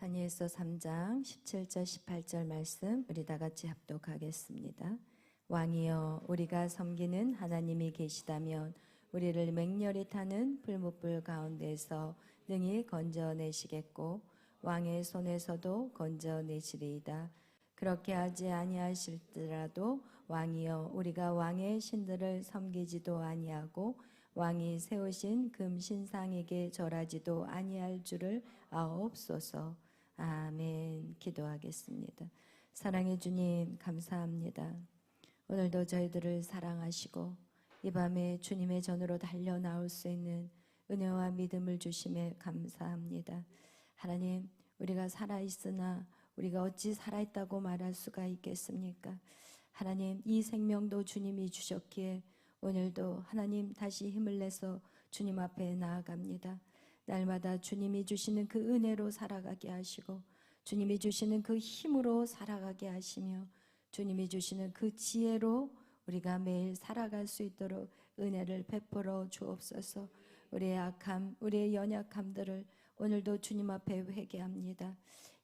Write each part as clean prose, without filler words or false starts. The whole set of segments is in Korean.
다니엘서 3장 17절 18절 말씀 우리 다 같이 합독하겠습니다. 왕이여, 우리가 섬기는 하나님이 계시다면 우리를 맹렬히 타는 불못불 가운데서 능히 건져내시겠고 왕의 손에서도 건져내시리이다. 그렇게 하지 아니하실지라도 왕이여, 우리가 왕의 신들을 섬기지도 아니하고 왕이 세우신 금신상에게 절하지도 아니할 줄을 아옵소서. 아멘. 기도하겠습니다. 사랑의 주님, 감사합니다. 오늘도 저희들을 사랑하시고 이 밤에 주님의 전으로 달려 나올 수 있는 은혜와 믿음을 주심에 감사합니다. 하나님, 우리가 살아있으나 우리가 어찌 살아있다고 말할 수가 있겠습니까? 하나님, 이 생명도 주님이 주셨기에 오늘도 하나님 다시 힘을 내서 주님 앞에 나아갑니다. 날마다 주님이 주시는 그 은혜로 살아가게 하시고 주님이 주시는 그 힘으로 살아가게 하시며 주님이 주시는 그 지혜로 우리가 매일 살아갈 수 있도록 은혜를 베풀어 주옵소서. 우리의 악함, 우리의 연약함들을 오늘도 주님 앞에 회개합니다.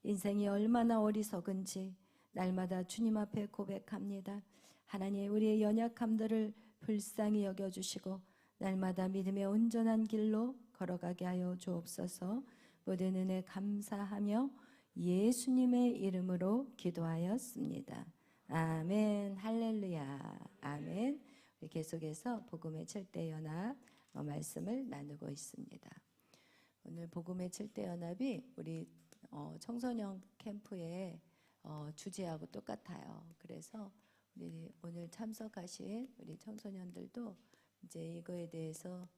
인생이 얼마나 어리석은지 날마다 주님 앞에 고백합니다. 하나님, 우리의 연약함들을 불쌍히 여겨주시고 날마다 믿음의 온전한 길로 걸어가게 하여 주옵소서. 모든 은혜 감사하며 예수님의 이름으로 기도하였습니다. 아멘. 할렐루야. 아멘. 우리 계속해서 복음의 7대 연합 말씀을 나누고 있습니다. 오늘 복음의 7대 연합이 우리 청소년 캠프의 주제하고 똑같아요. 그래서 우리 오늘 참석하신 우리 청소년들도 이제 이거에 대해서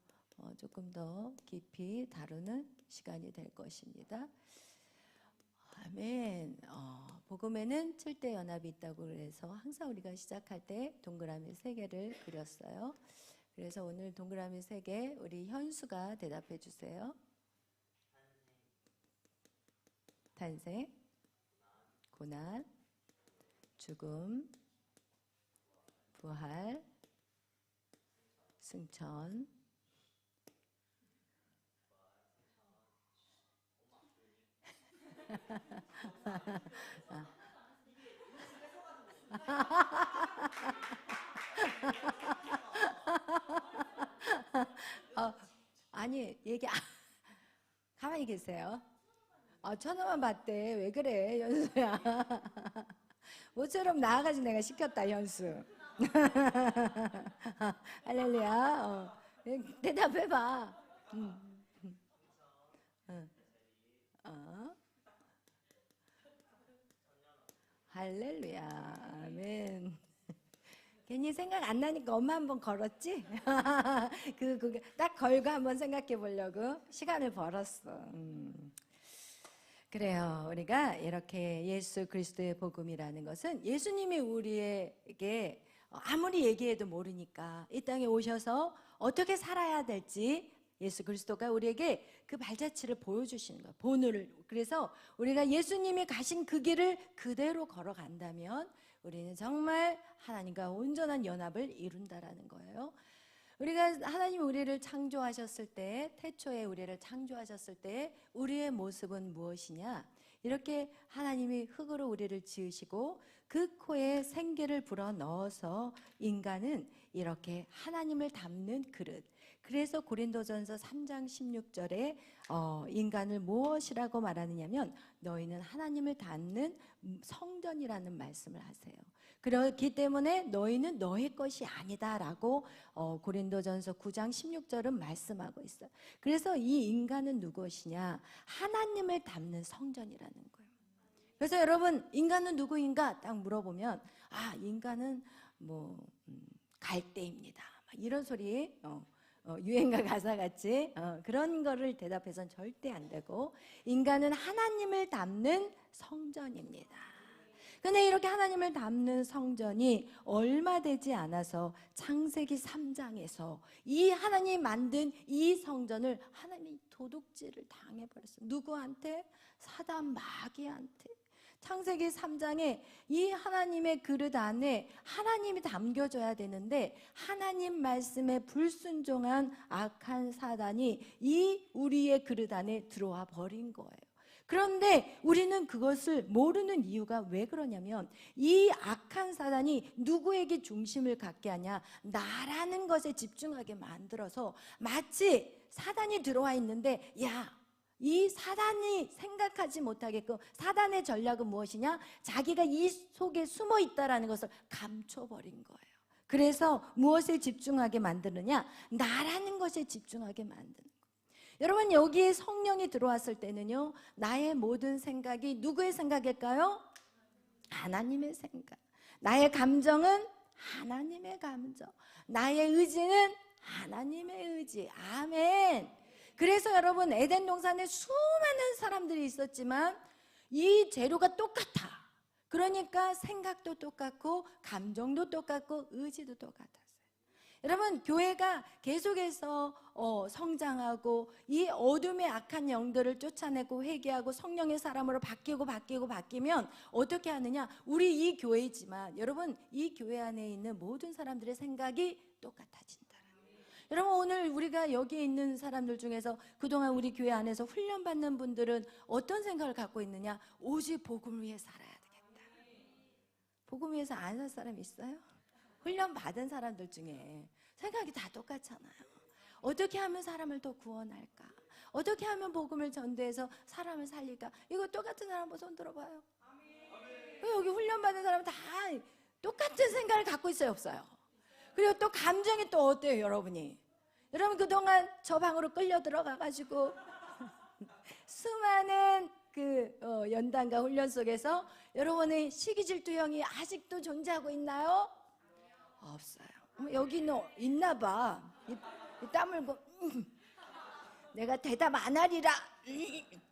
조금 더 깊이 다루는 시간이 될 것입니다. 아멘. 복음에는 7대 연합이 있다고 그래서 항상 우리가 시작할 때 동그라미 3개를 그렸어요. 그래서 오늘 동그라미 3개 우리 현수가 대답해 주세요. 탄생, 고난, 죽음, 부활, 승천. 아니 얘기 가만히 계세요. 천원만 받대. 왜 그래 현수야. 모처럼 나와가지고 내가 시켰다 현수. 할렐루야. 대답해봐. 할렐루야. 아멘. 괜히 생각 안 나니까 엄마 한번 걸었지? 그게 딱 걸고 한번 생각해 보려고 시간을 벌었어. 그래요. 우리가 이렇게 예수 그리스도의 복음이라는 것은 예수님이 우리에게 아무리 얘기해도 모르니까 이 땅에 오셔서 어떻게 살아야 될지 예수 그리스도가 우리에게 그 발자취를 보여주시는 거예요. 본을. 그래서 우리가 예수님이 가신 그 길을 그대로 걸어간다면 우리는 정말 하나님과 온전한 연합을 이룬다라는 거예요. 우리가 하나님 우리를 창조하셨을 때, 태초에 우리를 창조하셨을 때 우리의 모습은 무엇이냐? 이렇게 하나님이 흙으로 우리를 지으시고 그 코에 생기를 불어 넣어서 인간은 이렇게 하나님을 담는 그릇. 그래서 고린도전서 3장 16절에 인간을 무엇이라고 말하느냐면 너희는 하나님을 담는 성전이라는 말씀을 하세요. 그렇기 때문에 너희는 너의 것이 아니다라고 고린도전서 9장 16절은 말씀하고 있어요. 그래서 이 인간은 누구시냐? 하나님을 담는 성전이라는 거예요. 그래서 여러분, 인간은 누구인가 딱 물어보면 인간은 갈대입니다. 이런 소리 유행가 가사 같이 그런 거를 대답해서는 절대 안 되고 인간은 하나님을 담는 성전입니다. 근데 이렇게 하나님을 담는 성전이 얼마 되지 않아서 창세기 3장에서 이 하나님이 만든 이 성전을 하나님이 도둑질을 당해버렸어요. 누구한테? 사단 마귀한테. 창세기 3장에 이 하나님의 그릇 안에 하나님이 담겨져야 되는데 하나님 말씀에 불순종한 악한 사단이 이 우리의 그릇 안에 들어와 버린 거예요. 그런데 우리는 그것을 모르는 이유가 왜 그러냐면 이 악한 사단이 누구에게 중심을 갖게 하냐? 나라는 것에 집중하게 만들어서 마치 사단이 들어와 있는데 이 사단이 생각하지 못하게끔 사단의 전략은 무엇이냐? 자기가 이 속에 숨어 있다라는 것을 감춰버린 거예요. 그래서 무엇에 집중하게 만드느냐? 나라는 것에 집중하게 만드는 거예요. 여러분, 여기에 성령이 들어왔을 때는요, 나의 모든 생각이 누구의 생각일까요? 하나님의 생각. 나의 감정은 하나님의 감정. 나의 의지는 하나님의 의지. 아멘. 그래서 여러분, 에덴 동산에 수많은 사람들이 있었지만 이 재료가 똑같아. 그러니까 생각도 똑같고 감정도 똑같고 의지도 똑같았어요. 여러분, 교회가 계속해서 성장하고 이 어둠의 악한 영들을 쫓아내고 회개하고 성령의 사람으로 바뀌면 어떻게 하느냐? 우리 이 교회지만 여러분, 이 교회 안에 있는 모든 사람들의 생각이 똑같아진다. 여러분, 오늘 우리가 여기에 있는 사람들 중에서 그동안 우리 교회 안에서 훈련받는 분들은 어떤 생각을 갖고 있느냐? 오직 복음을 위해 살아야 되겠다. 복음 위해서 안 살 사람 있어요? 훈련받은 사람들 중에 생각이 다 똑같잖아요. 어떻게 하면 사람을 더 구원할까? 어떻게 하면 복음을 전도해서 사람을 살릴까? 이거 똑같은 사람 한번 손 들어봐요. 여기 훈련받은 사람은 다 똑같은 생각을 갖고 있어요, 없어요? 그리고 또 감정이 또 어때요, 여러분이? 여러분, 그동안 저 방으로 끌려 들어가가지고 수많은 연단과 훈련 속에서 여러분의 시기질투형이 아직도 존재하고 있나요? 없어요. 여기는 있나 봐. 이 땀을고 내가 대답 안 하리라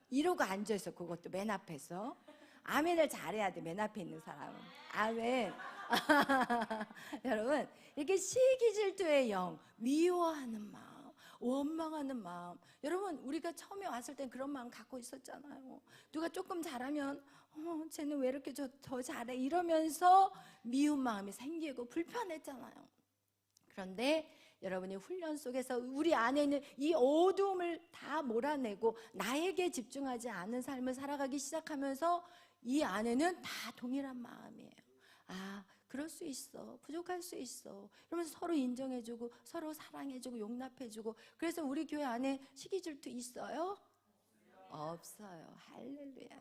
이러고 앉아있어. 그것도 맨 앞에서. 아멘을 잘해야 돼, 맨 앞에 있는 사람은. 아멘. 여러분, 이렇게 시기질투의 영, 미워하는 마음, 원망하는 마음. 여러분, 우리가 처음에 왔을 땐 그런 마음 갖고 있었잖아요. 누가 조금 잘하면 쟤는 왜 이렇게 더 잘해? 이러면서 미운 마음이 생기고 불편했잖아요. 그런데 여러분이 훈련 속에서 우리 안에 있는 이 어두움을 다 몰아내고 나에게 집중하지 않은 삶을 살아가기 시작하면서 이 안에는 다 동일한 마음이에요. 그럴 수 있어. 부족할 수 있어. 그러면서 서로 인정해주고 서로 사랑해주고 용납해주고. 그래서 우리 교회 안에 시기질투 있어요? 없어요. 할렐루야.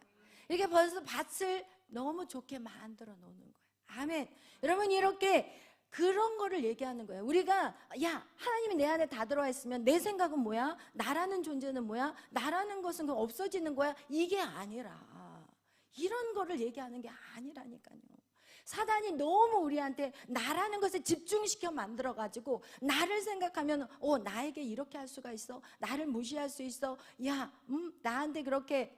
이렇게 벌써 밭을 너무 좋게 만들어 놓는 거예요. 아멘. 여러분, 이렇게 그런 거를 얘기하는 거예요. 우리가 하나님이 내 안에 다 들어와 있으면 내 생각은 뭐야? 나라는 존재는 뭐야? 나라는 것은 없어지는 거야? 이게 아니라 이런 거를 얘기하는 게 아니라니까요. 사단이 너무 우리한테 나라는 것에 집중시켜 만들어가지고 나를 생각하면 나에게 이렇게 할 수가 있어? 나를 무시할 수 있어? 나한테 그렇게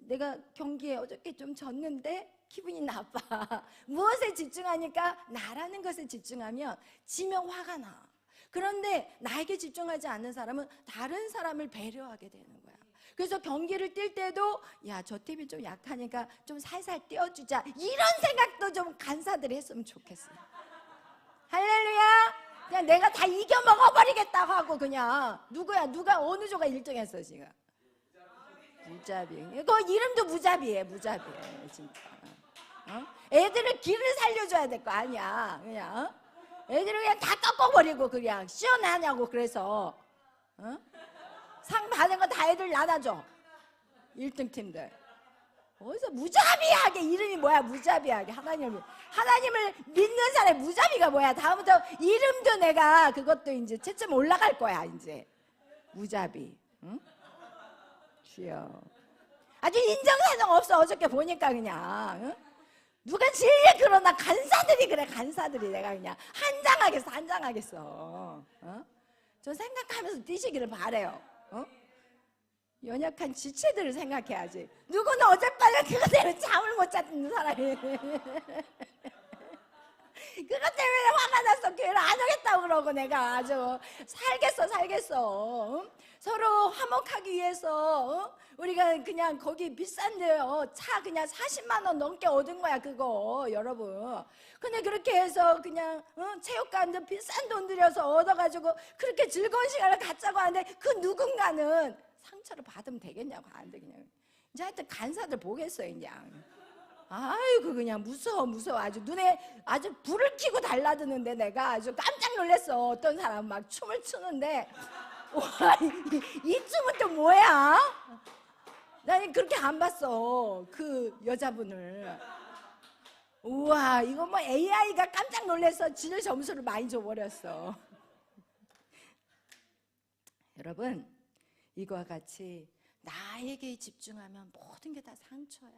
내가 경기에 어저께 좀 졌는데 기분이 나빠. 무엇에 집중하니까? 나라는 것에 집중하면 지면 화가 나. 그런데 나에게 집중하지 않는 사람은 다른 사람을 배려하게 되는 거야. 그래서 경기를 뛸 때도 저 팀이 좀 약하니까 좀 살살 뛰어주자, 이런 생각도 좀 간사들이 했으면 좋겠어. 할렐루야. 그냥 내가 다 이겨 먹어버리겠다고 하고 그냥 누가 어느 조가 1등했어 지금? 무자비. 그 이름도 무자비해. 진짜. 애들을 길을 살려줘야 될 거 아니야. 그냥 애들을 그냥 다 꺾어버리고 그냥 시원하냐고. 그래서 상 받은 거 다 애들 나눠줘. 1등 팀들. 어디서 무자비하게, 이름이 뭐야? 무자비하게. 하나님을 믿는 사람의 무자비가 뭐야? 다음부터 이름도 내가 그것도 이제 채점 올라갈 거야. 이제 무자비. 응? 주여. 아주 인정사정 없어. 어저께 보니까 그냥. 응? 누가 제일 그러나 간사들이 그래. 간사들이 내가 그냥 한장하겠어. 저 생각하면서 뛰시기를 바래요. 연약한 지체들을 생각해야지. 누구는 어젯밤에 그것 때문에 잠을 못 잤는 사람이 그것 때문에 화가 났어. 교회를 안 오겠다고 그러고 내가 아주 살겠어. 서로 화목하기 위해서 우리가 그냥 거기 비싼데 차 그냥 40만 원 넘게 얻은 거야 그거, 여러분. 근데 그렇게 해서 그냥 체육관도 비싼 돈 들여서 얻어가지고 그렇게 즐거운 시간을 갖자고 하는데 그 누군가는 상처를 받으면 되겠냐고. 안 돼. 그냥 이제 하여튼 간사들 보겠어요, 그냥. 아이고, 그냥 무서워. 아주 눈에 아주 불을 켜고 달라드는데 내가 아주 깜짝 놀랐어. 어떤 사람 막 춤을 추는데, 와, 이 춤은 또 뭐야? 나는 그렇게 안 봤어, 그 여자분을. 우와, 이거 뭐 AI가 깜짝 놀라서 진을 점수를 많이 줘버렸어. 여러분, 이거와 같이 나에게 집중하면 모든 게 다 상처야.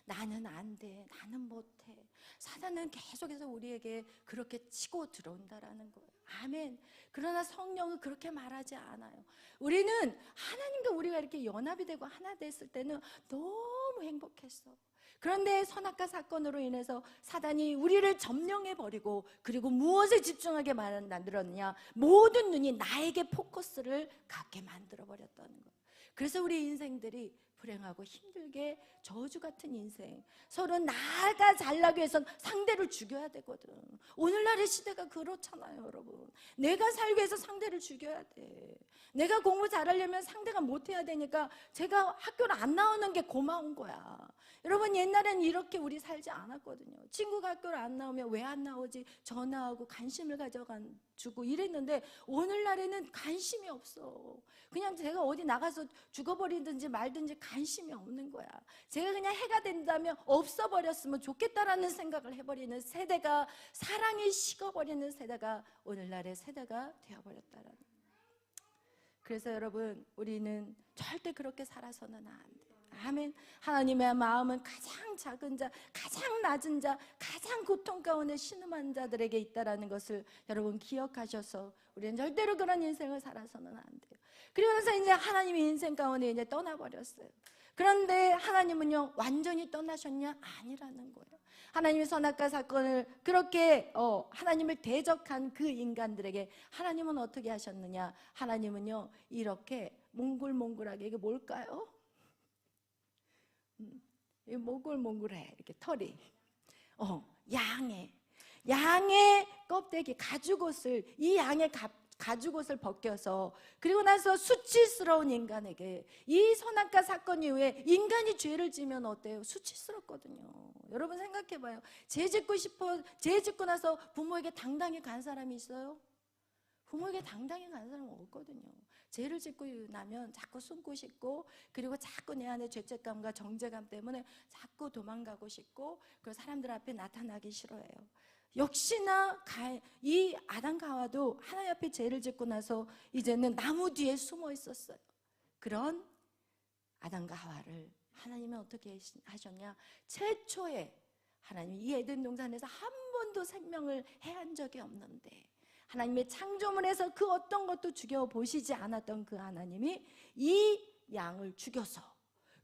나는 안 돼, 나는 못해. 사단은 계속해서 우리에게 그렇게 치고 들어온다라는 거예요. 아멘. 그러나 성령은 그렇게 말하지 않아요. 우리는 하나님과 우리가 이렇게 연합이 되고 하나 됐을 때는 너무 행복했어. 그런데 선악과 사건으로 인해서 사단이 우리를 점령해버리고, 그리고 무엇에 집중하게 만들었느냐, 모든 눈이 나에게 포커스를 갖게 만들어버렸다는 거예요. 그래서 우리 인생들이 불행하고 힘들게 저주 같은 인생, 서로 나가 잘나기 위해선 상대를 죽여야 되거든. 오늘날의 시대가 그렇잖아요, 여러분. 내가 살기 위해서 상대를 죽여야 돼. 내가 공부 잘하려면 상대가 못해야 되니까 제가 학교를 안 나오는 게 고마운 거야. 여러분, 옛날엔 이렇게 우리 살지 않았거든요. 친구가 학교를 안 나오면 왜 안 나오지? 전화하고 관심을 가져주고 이랬는데, 오늘날에는 관심이 없어. 그냥 제가 어디 나가서 죽어버리든지 말든지 관심이 없는 거야. 제가 그냥 해가 된다면 없어버렸으면 좋겠다라는 생각을 해버리는 세대가, 사랑이 식어버리는 세대가 오늘날의 세대가 되어버렸다라는 거예요. 그래서 여러분, 우리는 절대 그렇게 살아서는 안 돼요. 아멘. 하나님의 마음은 가장 작은 자, 가장 낮은 자, 가장 고통 가운데 신음한 자들에게 있다라는 것을 여러분 기억하셔서 우리는 절대로 그런 인생을 살아서는 안 돼요. 그리고 나서 이제 하나님의 인생 가운데 이제 떠나버렸어요. 그런데 하나님은요, 완전히 떠나셨냐? 아니라는 거예요. 하나님의 선악과 사건을 그렇게 하나님을 대적한 그 인간들에게 하나님은 어떻게 하셨느냐? 하나님은요, 이렇게 몽글몽글하게, 이게 뭘까요? 이 몽글몽글해, 이렇게 털이. 양의 껍데기, 가죽옷을, 이 양의 가죽옷을 벗겨서, 그리고 나서 수치스러운 인간에게, 이 선악과 사건 이후에 인간이 죄를 지면 어때요? 수치스럽거든요. 여러분 생각해봐요. 죄 짓고 나서 부모에게 당당히 간 사람이 있어요? 부모에게 당당히 간 사람은 없거든요. 죄를 짓고 나면 자꾸 숨고 싶고, 그리고 자꾸 내 안에 죄책감과 정죄감 때문에 자꾸 도망가고 싶고, 그 사람들 앞에 나타나기 싫어해요. 역시나 이 아담과 하와도 하나님 앞에 죄를 짓고 나서 이제는 나무 뒤에 숨어 있었어요. 그런 아담과 하와를 하나님은 어떻게 하셨냐? 최초에 하나님이 이 에덴 동산에서 한 번도 생명을 해한 적이 없는데, 하나님의 창조물에서 그 어떤 것도 죽여보시지 않았던 그 하나님이 이 양을 죽여서,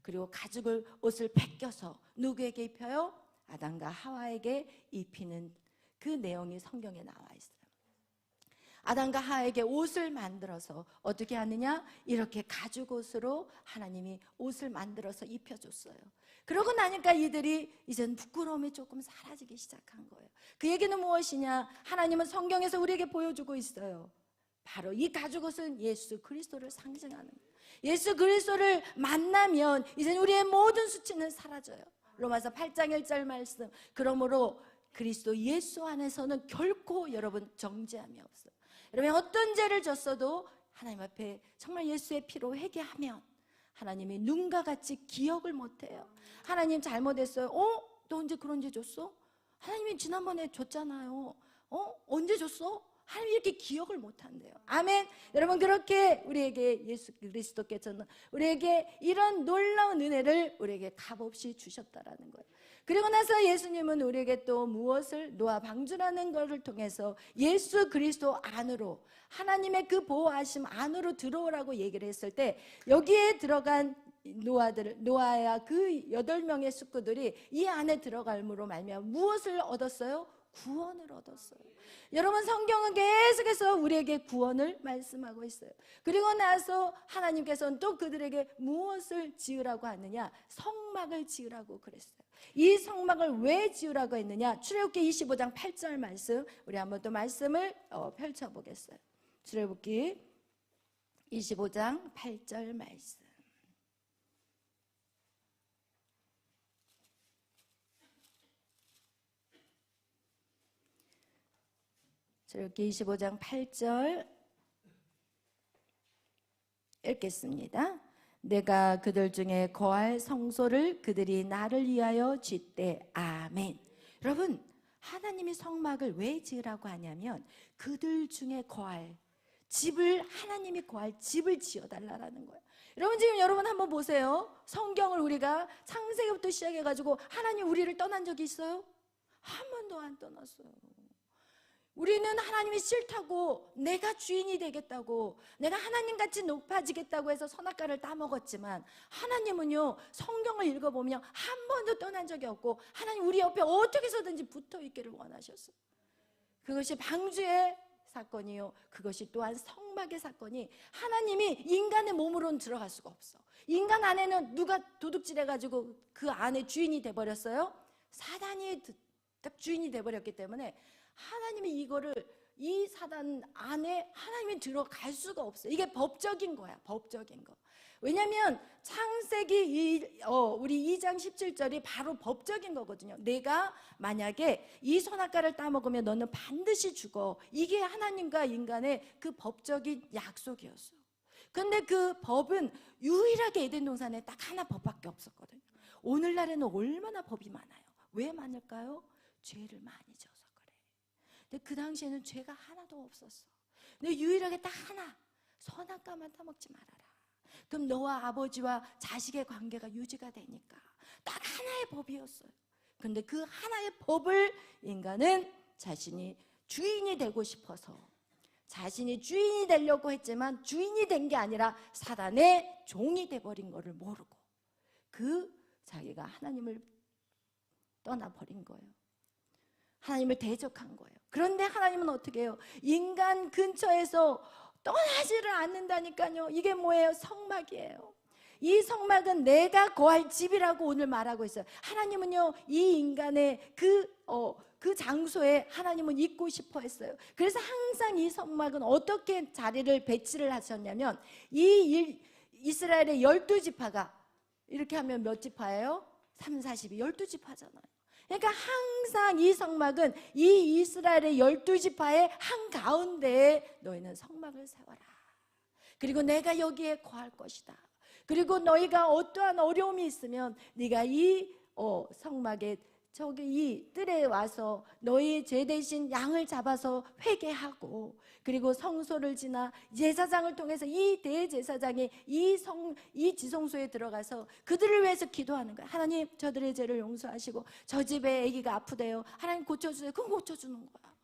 그리고 가죽을, 옷을 벗겨서 누구에게 입혀요? 아담과 하와에게 입히는 그 내용이 성경에 나와 있어요. 아담과 하와에게 옷을 만들어서 어떻게 하느냐? 이렇게 가죽옷으로 하나님이 옷을 만들어서 입혀줬어요. 그러고 나니까 이들이 이제는 부끄러움이 조금 사라지기 시작한 거예요. 그 얘기는 무엇이냐? 하나님은 성경에서 우리에게 보여주고 있어요. 바로 이 가죽옷은 예수 그리스도를 상징하는 거예요. 예수 그리스도를 만나면 이제는 우리의 모든 수치는 사라져요. 로마서 8장 1절 말씀. 그러므로 그리스도 예수 안에서는 결코 여러분 정죄함이 없어요. 여러분 어떤 죄를 졌어도 하나님 앞에 정말 예수의 피로 회개하면 하나님이 눈과 같이 기억을 못해요. 하나님 잘못했어요. 너 언제 그런 죄 줬어? 하나님이 지난번에 줬잖아요. 언제 줬어? 하나님이 이렇게 기억을 못한대요. 아멘. 여러분 그렇게 우리에게 예수 그리스도께서는 우리에게 이런 놀라운 은혜를 우리에게 값없이 주셨다라는 거예요. 그리고 나서 예수님은 우리에게 또 무엇을, 노아 방주라는 것을 통해서 예수 그리스도 안으로, 하나님의 그 보호하심 안으로 들어오라고 얘기를 했을 때, 여기에 들어간 노아야 그 8명의 식구들이 이 안에 들어갈므로 말미암아 무엇을 얻었어요? 구원을 얻었어요. 여러분 성경은 계속해서 우리에게 구원을 말씀하고 있어요. 그리고 나서 하나님께서는 또 그들에게 무엇을 지으라고 하느냐? 성막을 지으라고 그랬어요. 이 성막을 왜 지으라고 했느냐? 출애굽기 25장 8절 말씀, 우리 한번 또 말씀을 펼쳐보겠어요. 출애굽기 25장 8절 말씀. 이렇게 25장 8절 읽겠습니다. 내가 그들 중에 거할 성소를 그들이 나를 위하여 짓되 아멘. 여러분, 하나님이 성막을 왜 지으라고 하냐면 그들 중에 거할 집을, 하나님이 거할 집을 지어달라는 거예요. 여러분, 지금 여러분 한번 보세요. 성경을 우리가 창세기부터 시작해가지고 하나님 우리를 떠난 적이 있어요? 한 번도 안 떠났어요. 우리는 하나님이 싫다고, 내가 주인이 되겠다고, 내가 하나님같이 높아지겠다고 해서 선악과를 따먹었지만 하나님은요, 성경을 읽어보면 한 번도 떠난 적이 없고 하나님 우리 옆에 어떻게 해서든지 붙어있기를 원하셨어요. 그것이 방주의 사건이요, 그것이 또한 성막의 사건이, 하나님이 인간의 몸으로는 들어갈 수가 없어. 인간 안에는 누가 도둑질해가지고 그 안에 주인이 돼버렸어요? 사단이 딱 주인이 돼버렸기 때문에 하나님이 이거를, 이 사단 안에 하나님이 들어갈 수가 없어요. 이게 법적인 거야, 법적인 거. 왜냐하면 창세기 우리 2장 17절이 바로 법적인 거거든요. 내가 만약에 이 선악과를 따먹으면 너는 반드시 죽어. 이게 하나님과 인간의 그 법적인 약속이었어요. 그런데 그 법은 유일하게 에덴 동산에 딱 하나 법밖에 없었거든요. 오늘날에는 얼마나 법이 많아요. 왜 많을까요? 죄를 많이 져서 그래. 근데 그 당시에는 죄가 하나도 없었어. 근데 유일하게 딱 하나, 선악과만 따먹지 말아라. 그럼 너와 아버지와 자식의 관계가 유지가 되니까 딱 하나의 법이었어요. 그런데 그 하나의 법을 인간은 자신이 주인이 되고 싶어서, 자신이 주인이 되려고 했지만 주인이 된 게 아니라 사단의 종이 돼버린 것을 모르고 자기가 하나님을 떠나버린 거예요. 하나님을 대적한 거예요. 그런데 하나님은 어떻게 해요? 인간 근처에서 떠나지를 않는다니까요. 이게 뭐예요? 성막이에요. 이 성막은 내가 거할 집이라고 오늘 말하고 있어요. 하나님은요, 이 인간의 그 장소에 하나님은 있고 싶어 했어요. 그래서 항상 이 성막은 어떻게 자리를 배치를 하셨냐면, 이 이스라엘의 12지파가 이렇게 하면 몇 지파예요? 3, 40이 12지파잖아요. 그러니까 항상 이 성막은 이 이스라엘의 12지파의 한가운데에 너희는 성막을 세워라. 그리고 내가 여기에 거할 것이다. 그리고 너희가 어떠한 어려움이 있으면 네가 이 성막에 저기 이 뜰에 와서 너희 죄 대신 양을 잡아서 회개하고, 그리고 성소를 지나 제사장을 통해서 이 대제사장이 이 지성소에 들어가서 그들을 위해서 기도하는 거야. 하나님, 저들의 죄를 용서하시고 저 집에 아기가 아프대요. 하나님 고쳐주세요. 그건 고쳐주는 거야.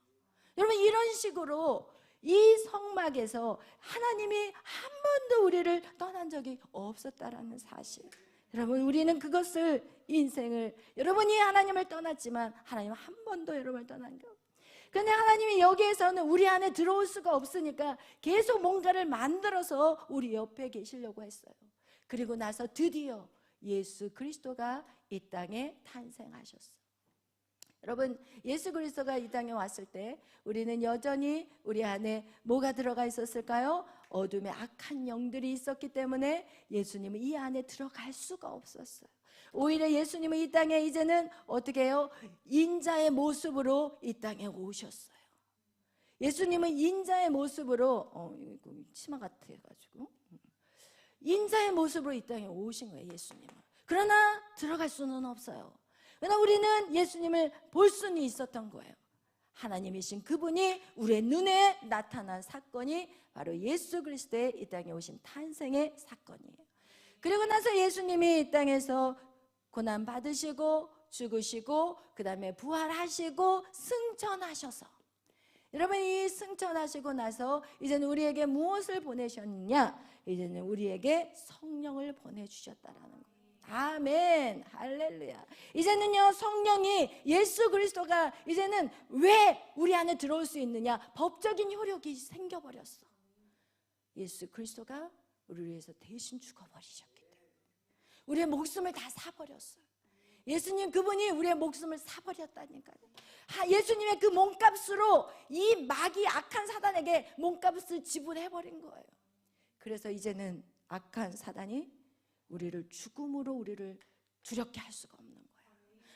여러분, 이런 식으로 이 성막에서 하나님이 한 번도 우리를 떠난 적이 없었다라는 사실. 여러분, 우리는 그것을, 인생을, 여러분이 하나님을 떠났지만 하나님은 한 번도 여러분을 떠난 게 없어요. 그런데 하나님이 여기에서는 우리 안에 들어올 수가 없으니까 계속 뭔가를 만들어서 우리 옆에 계시려고 했어요. 그리고 나서 드디어 예수 그리스도가 이 땅에 탄생하셨어요. 여러분, 예수 그리스도가 이 땅에 왔을 때 우리는 여전히 우리 안에 뭐가 들어가 있었을까요? 어둠의 악한 영들이 있었기 때문에 예수님은 이 안에 들어갈 수가 없었어요. 오히려 예수님은 이 땅에 이제는 어떻게 해요? 인자의 모습으로 이 땅에 오셨어요. 예수님은 인자의 모습으로 이거 치마 같아가지고 인자의 모습으로 이 땅에 오신 거예요, 예수님은. 그러나 들어갈 수는 없어요. 그러나 우리는 예수님을 볼 수는 있었던 거예요. 하나님이신 그분이 우리의 눈에 나타난 사건이 바로 예수 그리스도의 이 땅에 오신 탄생의 사건이에요. 그리고 나서 예수님이 이 땅에서 고난 받으시고 죽으시고 그 다음에 부활하시고 승천하셔서, 여러분, 이 승천하시고 나서 이제는 우리에게 무엇을 보내셨느냐? 이제는 우리에게 성령을 보내주셨다라는 거예요. 아멘, 할렐루야. 이제는요, 성령이, 예수 그리스도가 이제는 왜 우리 안에 들어올 수 있느냐? 법적인 효력이 생겨버렸어. 예수 그리스도가 우리를 위해서 대신 죽어버리셨기 때문에 우리의 목숨을 다 사버렸어요. 예수님 그분이 우리의 목숨을 사버렸다니까요. 예수님의 그 몸값으로 이 마귀 악한 사단에게 몸값을 지불해버린 거예요. 그래서 이제는 악한 사단이 우리를 죽음으로 우리를 두렵게 할 수가 없는 거예요.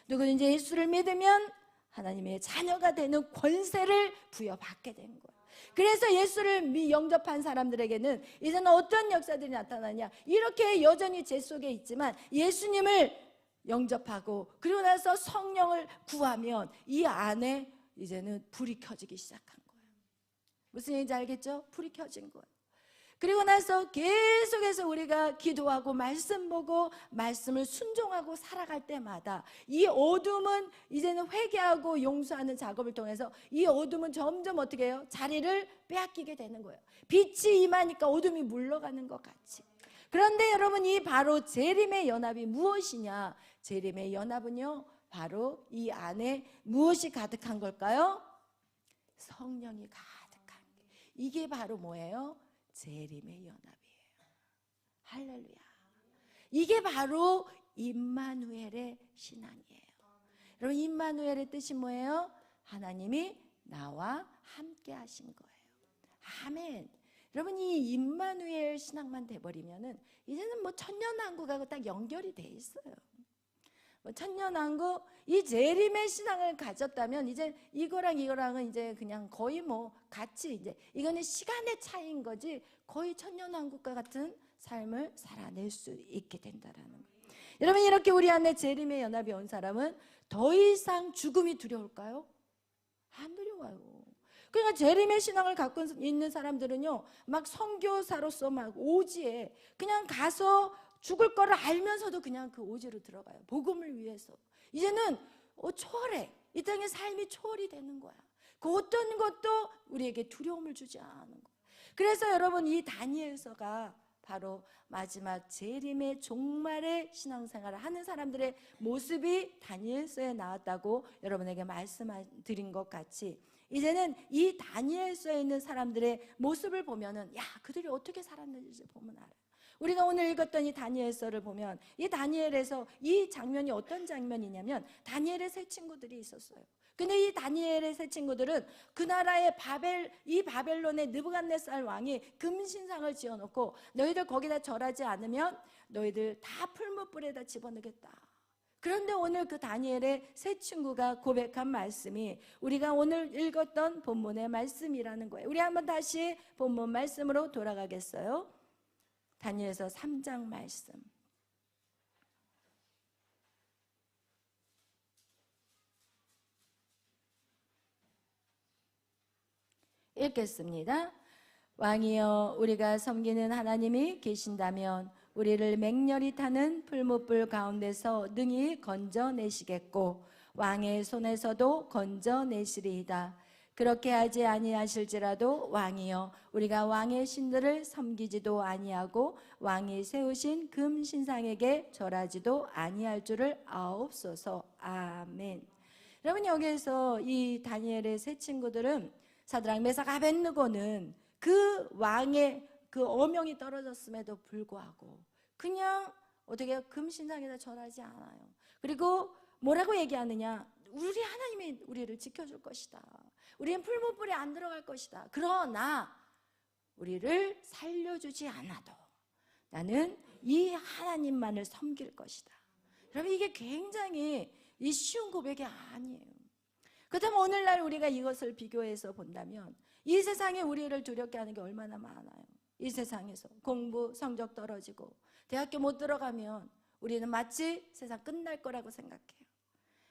누구든지 예수를 믿으면 하나님의 자녀가 되는 권세를 부여받게 된 거예요. 그래서 예수를 영접한 사람들에게는 이제는 어떤 역사들이 나타나냐, 이렇게 여전히 죄 속에 있지만 예수님을 영접하고 그리고 나서 성령을 구하면 이 안에 이제는 불이 켜지기 시작한 거예요. 무슨 얘기인지 알겠죠? 불이 켜진 거예요. 그리고 나서 계속해서 우리가 기도하고 말씀 보고 말씀을 순종하고 살아갈 때마다 이 어둠은 이제는 회개하고 용서하는 작업을 통해서 이 어둠은 점점 어떻게 해요? 자리를 빼앗기게 되는 거예요. 빛이 임하니까 어둠이 물러가는 것 같이. 그런데 여러분, 이 바로 재림의 연합이 무엇이냐? 재림의 연합은요, 바로 이 안에 무엇이 가득한 걸까요? 성령이 가득한 게. 이게 바로 뭐예요? 재림의 연합이에요. 할렐루야. 이게 바로 임마누엘의 신앙이에요. 여러분, 임마누엘의 뜻이 뭐예요? 하나님이 나와 함께 하신 거예요. 아멘. 여러분, 이 임마누엘 신앙만 돼버리면은 이제는 뭐 천년왕국하고 딱 연결이 돼 있어요. 뭐 천년왕국, 이 재림의 신앙을 가졌다면 이제 이거랑은 이제 그냥 거의 뭐 같이, 이제 이거는 시간의 차이인 거지 거의 천년왕국과 같은 삶을 살아낼 수 있게 된다라는 거예요. 여러분, 이렇게 우리 안에 재림의 연합이 온 사람은 더 이상 죽음이 두려울까요? 안 두려워요. 그러니까 재림의 신앙을 갖고 있는 사람들은요, 막 선교사로서 막 오지에 그냥 가서 죽을 거를 알면서도 그냥 그 오지로 들어가요. 복음을 위해서. 이제는 초월해. 이 땅의 삶이 초월이 되는 거야. 그 어떤 것도 우리에게 두려움을 주지 않는 거야. 그래서 여러분, 이 다니엘서가 바로 마지막 재림의 종말의 신앙생활을 하는 사람들의 모습이 다니엘서에 나왔다고 여러분에게 말씀드린 것 같이, 이제는 이 다니엘서에 있는 사람들의 모습을 보면은, 야, 그들이 어떻게 살았는지 보면 알아요. 우리가 오늘 읽었던 이 다니엘서를 보면 이 다니엘에서 이 장면이 어떤 장면이냐면, 다니엘의 세 친구들이 있었어요. 근데 이 다니엘의 세 친구들은 그 나라의 이 바벨론의 느부갓네살 왕이 금신상을 지어놓고, 너희들 거기다 절하지 않으면 너희들 다 풀무불에다 집어넣겠다. 그런데 오늘 그 다니엘의 세 친구가 고백한 말씀이 우리가 오늘 읽었던 본문의 말씀이라는 거예요. 우리 한번 다시 본문 말씀으로 돌아가겠어요? 다니엘서 3장 말씀 읽겠습니다. 왕이여, 우리가 섬기는 하나님이 계신다면 우리를 맹렬히 타는 풀무불 가운데서 능히 건져내시겠고 왕의 손에서도 건져내시리이다. 그렇게 하지 아니하실지라도 왕이여, 우리가 왕의 신들을 섬기지도 아니하고 왕이 세우신 금 신상에게 절하지도 아니할 줄을 아옵소서. 아멘. 여러분, 여기에서 이 다니엘의 세 친구들은, 사드락, 메삭, 아벳느고는 그 왕의 그 어명이 떨어졌음에도 불구하고 그냥 어떻게 금신상에다 절하지 않아요. 그리고 뭐라고 얘기하느냐? 우리 하나님이 우리를 지켜줄 것이다. 우리는 풀무불에 안 들어갈 것이다. 그러나 우리를 살려주지 않아도 나는 이 하나님만을 섬길 것이다. 여러분, 이게 굉장히 쉬운 고백이 아니에요. 그렇다면 오늘날 우리가 이것을 비교해서 본다면 이 세상에 우리를 두렵게 하는 게 얼마나 많아요. 이 세상에서 공부 성적 떨어지고 대학교 못 들어가면 우리는 마치 세상 끝날 거라고 생각해요.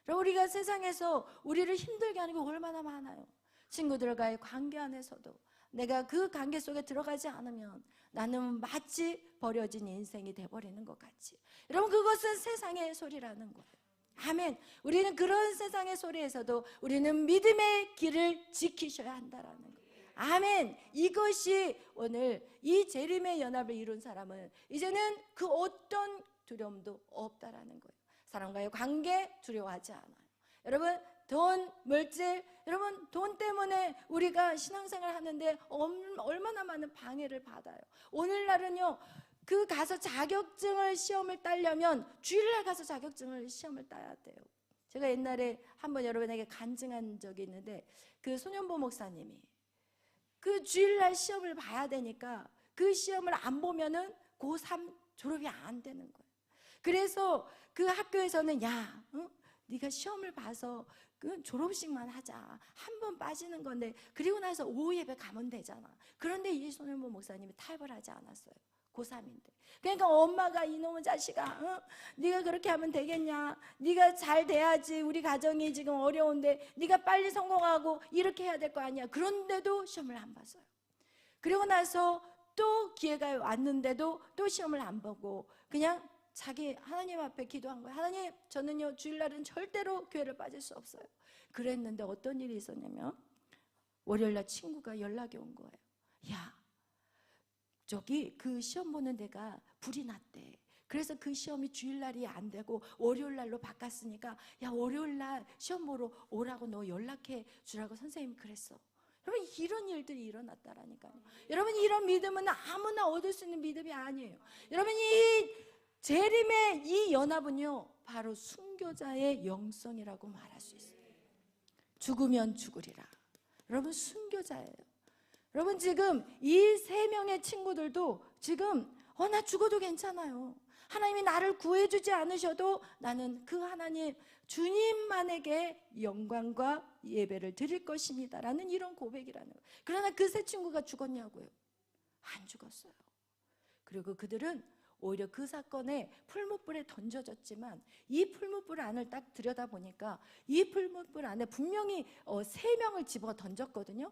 그리고 우리가 세상에서 우리를 힘들게 하는 게 얼마나 많아요. 친구들과의 관계 안에서도 내가 그 관계 속에 들어가지 않으면 나는 마치 버려진 인생이 돼버리는 것 같이. 여러분, 그것은 세상의 소리라는 거예요. 아멘. 우리는 그런 세상의 소리에서도 우리는 믿음의 길을 지키셔야 한다라는 거예요. 아멘. 이것이 오늘 이 재림의 연합을 이룬 사람은 이제는 그 어떤 두려움도 없다라는 거예요. 사람과의 관계 두려워하지 않아요. 여러분, 돈, 물질, 여러분, 돈 때문에 우리가 신앙생활 하는데 얼마나 많은 방해를 받아요. 오늘날은요, 그 가서 자격증을 시험을 따려면 주일날 가서 시험을 따야 돼요. 제가 옛날에 한번 여러분에게 간증한 적이 있는데, 그 손현보 목사님이 그 주일날 시험을 봐야 되니까 그 시험을 안 보면은 고3 졸업이 안 되는 거예요. 그래서 그 학교에서는 야, 네가 시험을 봐서 그 졸업식만 하자. 한 번 빠지는 건데 그리고 나서 오후 예배 가면 되잖아. 그런데 이 손일모 목사님이 타협을 하지 않았어요. 고3인데. 그러니까 엄마가 이놈의 자식아, 네가 그렇게 하면 되겠냐? 네가 잘 돼야지. 우리 가정이 지금 어려운데 네가 빨리 성공하고 이렇게 해야 될 거 아니야. 그런데도 시험을 안 봤어요. 그리고 나서 또 기회가 왔는데도 또 시험을 안 보고 그냥 자기 하나님 앞에 기도한 거예요. 하나님, 저는요 주일날은 절대로 교회를 빠질 수 없어요. 그랬는데 어떤 일이 있었냐면 월요일날 친구가 연락이 온 거예요. 야, 저기 그 시험 보는 데가 불이 났대. 그래서 그 시험이 주일날이 안 되고 월요일날로 바꿨으니까 야, 월요일날 시험 보러 오라고 너 연락해 주라고 선생님이 그랬어. 여러분, 이런 일들이 일어났다라니까요. 여러분, 이런 믿음은 아무나 얻을 수 있는 믿음이 아니에요. 여러분, 이 재림의 이 연합은요 바로 순교자의 영성이라고 말할 수 있어요. 죽으면 죽으리라. 여러분, 순교자예요. 여러분, 지금 이 3명의 친구들도 지금 나 죽어도 괜찮아요. 하나님이 나를 구해주지 않으셔도 나는 그 하나님 주님만에게 영광과 예배를 드릴 것입니다 라는 이런 고백이라는 거예요. 그러나 그 3 친구가 죽었냐고요? 안 죽었어요. 그리고 그들은 오히려 그 사건에 풀무불에 던져졌지만 이 풀무불 안을 딱 들여다보니까 이 풀무불 안에 분명히 3명을 집어 던졌거든요.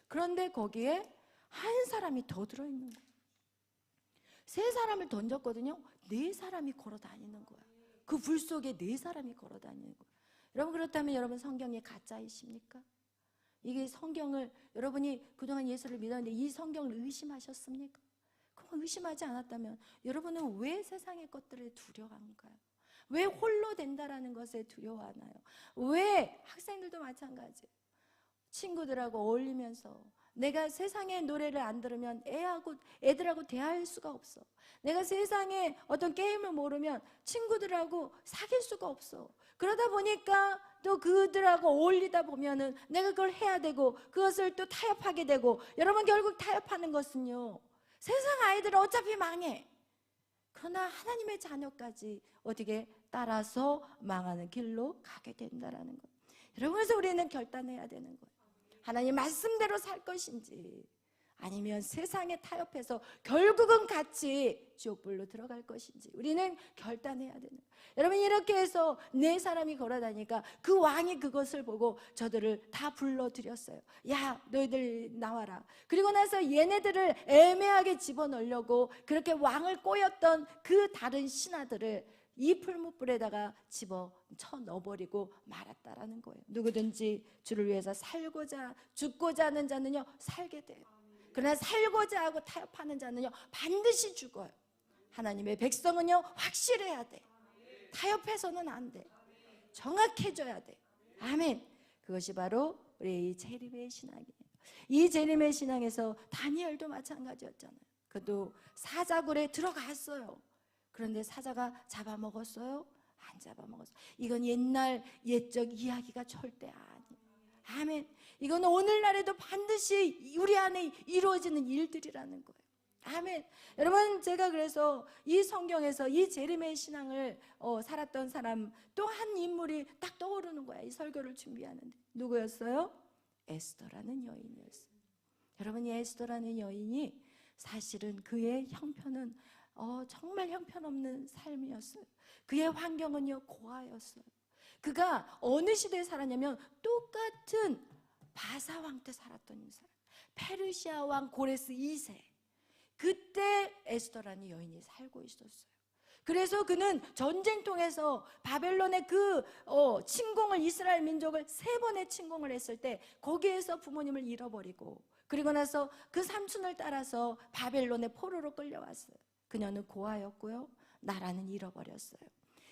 그런데 거기에 한 사람이 더 들어있는 거예요. 3사람을 던졌거든요. 4사람이 걸어 다니는 거야. 그 불 속에 4사람이 걸어 다니는 거야. 여러분, 그렇다면 여러분 성경이 가짜이십니까? 이게 성경을 여러분이 그동안 예수를 믿었는데 이 성경을 의심하셨습니까? 그럼 의심하지 않았다면 여러분은 왜 세상의 것들을 두려워한가요? 왜 홀로 된다라는 것에 두려워하나요? 왜 학생들도 마찬가지예요. 친구들하고 어울리면서 내가 세상의 노래를 안 들으면 애들하고 대화할 수가 없어. 내가 세상에 어떤 게임을 모르면 친구들하고 사귈 수가 없어. 그러다 보니까 또 그들하고 어울리다 보면은 내가 그걸 해야 되고 그것을 또 타협하게 되고, 여러분 결국 타협하는 것은요 세상 아이들은 어차피 망해. 그러나 하나님의 자녀까지 어떻게 따라서 망하는 길로 가게 된다라는 것. 여러분, 그래서 우리는 결단해야 되는 거예요. 하나님 말씀대로 살 것인지 아니면 세상에 타협해서 결국은 같이 지옥불로 들어갈 것인지 우리는 결단해야 되는 거예요. 여러분, 이렇게 해서 4사람이 걸어다니까 그 왕이 그것을 보고 저들을 다 불러들였어요. 야, 너희들 나와라. 그리고 나서 얘네들을 애매하게 집어넣으려고 그렇게 왕을 꼬였던 그 다른 신하들을 이 풀무불에다가 집어 쳐 넣어버리고 말았다라는 거예요. 누구든지 주를 위해서 살고자 죽고자 하는 자는요 살게 돼요. 그러나 살고자 하고 타협하는 자는요 반드시 죽어요. 하나님의 백성은요 확실해야 돼. 타협해서는 안 돼. 정확해져야 돼. 아멘. 그것이 바로 우리 이 재림의 신앙이에요. 이 재림의 신앙에서 다니엘도 마찬가지였잖아요. 그도 사자굴에 들어갔어요. 그런데 사자가 잡아먹었어요? 안 잡아먹었어요. 이건 옛날 옛적 이야기가 절대 아니에요. 아멘. 이건 오늘날에도 반드시 우리 안에 이루어지는 일들이라는 거예요. 아멘. 여러분, 제가 그래서 이 성경에서 이 재림의 신앙을 살았던 사람 또 한 인물이 딱 떠오르는 거야. 이 설교를 준비하는데 누구였어요? 에스더라는 여인이었어요. 여러분, 이 에스더라는 여인이 사실은 그의 형편은 정말 형편없는 삶이었어요. 그의 환경은요 고아였어요. 그가 어느 시대에 살았냐면 똑같은 바사 왕 때 살았던 사람, 페르시아 왕 고레스 2세, 그때 에스더라는 여인이 살고 있었어요. 그래서 그는 전쟁통에서 바벨론의 그 침공을, 이스라엘 민족을 3번의 침공을 했을 때 거기에서 부모님을 잃어버리고 그리고 나서 그 삼촌을 따라서 바벨론의 포로로 끌려왔어요. 그녀는 고아였고요, 나라는 잃어버렸어요.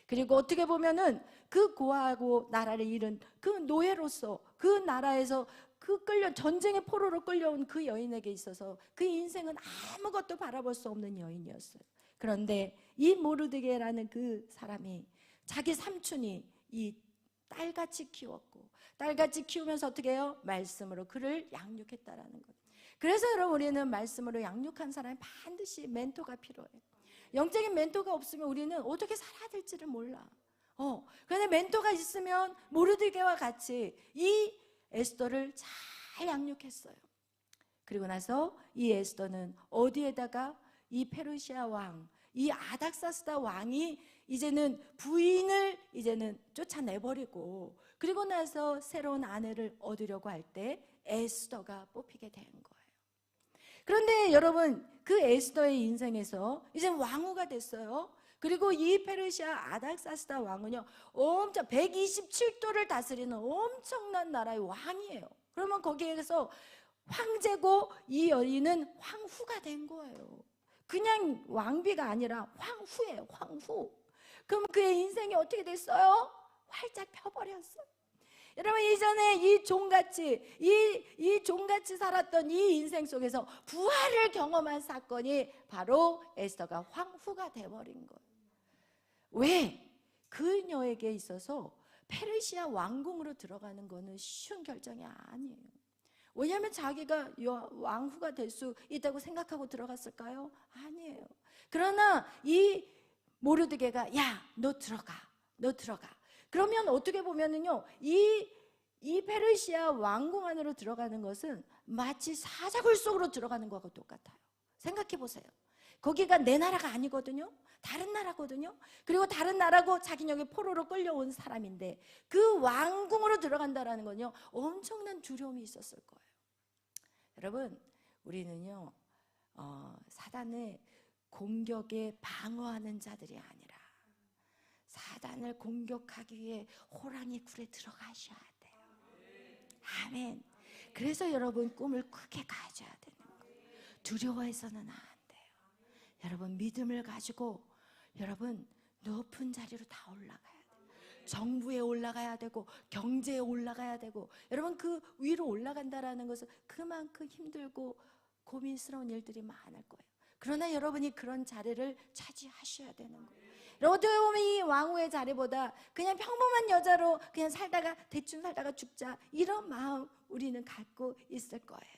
그리고 어떻게 보면은 그 고아하고 나라를 잃은 그 노예로서 그 나라에서 그 전쟁의 포로로 끌려온 그 여인에게 있어서 그 인생은 아무것도 바라볼 수 없는 여인이었어요. 그런데 이 모르드게라는 그 사람이 자기 삼촌이 이 딸같이 키웠고, 딸같이 키우면서 어떻게 해요? 말씀으로 그를 양육했다라는 거예요. 그래서 여러분, 우리는 말씀으로 양육한 사람이 반드시 멘토가 필요해요. 영적인 멘토가 없으면 우리는 어떻게 살아야 될지를 몰라. 그런데 멘토가 있으면 모르드게와 같이 이 에스더를 잘 양육했어요. 그리고 나서 이 에스더는 어디에다가 이 페르시아 왕, 이 아닥사스다 왕이 이제는 부인을 이제는 쫓아내버리고, 그리고 나서 새로운 아내를 얻으려고 할 때 에스더가 뽑히게 된 거예요. 그런데 여러분, 그 에스더의 인생에서 이제 왕후가 됐어요. 그리고 이 페르시아 아닥사스다 왕은요, 엄청 127도를 다스리는 엄청난 나라의 왕이에요. 그러면 거기에서 황제고 이 여인은 황후가 된 거예요. 그냥 왕비가 아니라 황후예요, 황후. 그럼 그의 인생이 어떻게 됐어요? 활짝 펴버렸어요. 여러분, 이전에 이 종같이 이 종같이 살았던 이 인생 속에서 부활을 경험한 사건이 바로 에스더가 황후가 돼버린 거예요. 왜? 그녀에게 있어서 페르시아 왕궁으로 들어가는 거는 쉬운 결정이 아니에요. 왜냐하면 자기가 왕후가 될 수 있다고 생각하고 들어갔을까요? 아니에요. 그러나 이 모르드게가 야, 너 들어가. 그러면 어떻게 보면은요, 이 페르시아 왕궁 안으로 들어가는 것은 마치 사자굴 속으로 들어가는 것과 똑같아요. 생각해 보세요. 거기가 내 나라가 아니거든요. 다른 나라거든요. 그리고 다른 나라고 자기녀에 포로로 끌려온 사람인데 그 왕궁으로 들어간다라는 건요, 엄청난 두려움이 있었을 거예요. 여러분, 우리는요, 사단의 공격에 방어하는 자들이 아니라 사단을 공격하기 위해 호랑이 굴에 들어가셔야 돼요. 아멘. 그래서 여러분, 꿈을 크게 가져야 되는 거예요. 두려워해서는 안 돼요. 여러분, 믿음을 가지고 여러분 높은 자리로 다 올라가야 돼요. 정부에 올라가야 되고 경제에 올라가야 되고, 여러분 그 위로 올라간다라는 것은 그만큼 힘들고 고민스러운 일들이 많을 거예요. 그러나 여러분이 그런 자리를 차지하셔야 되는 거예요. 어떻게 보면 이 왕후의 자리보다 그냥 평범한 여자로 그냥 대충 살다가 죽자, 이런 마음 우리는 갖고 있을 거예요.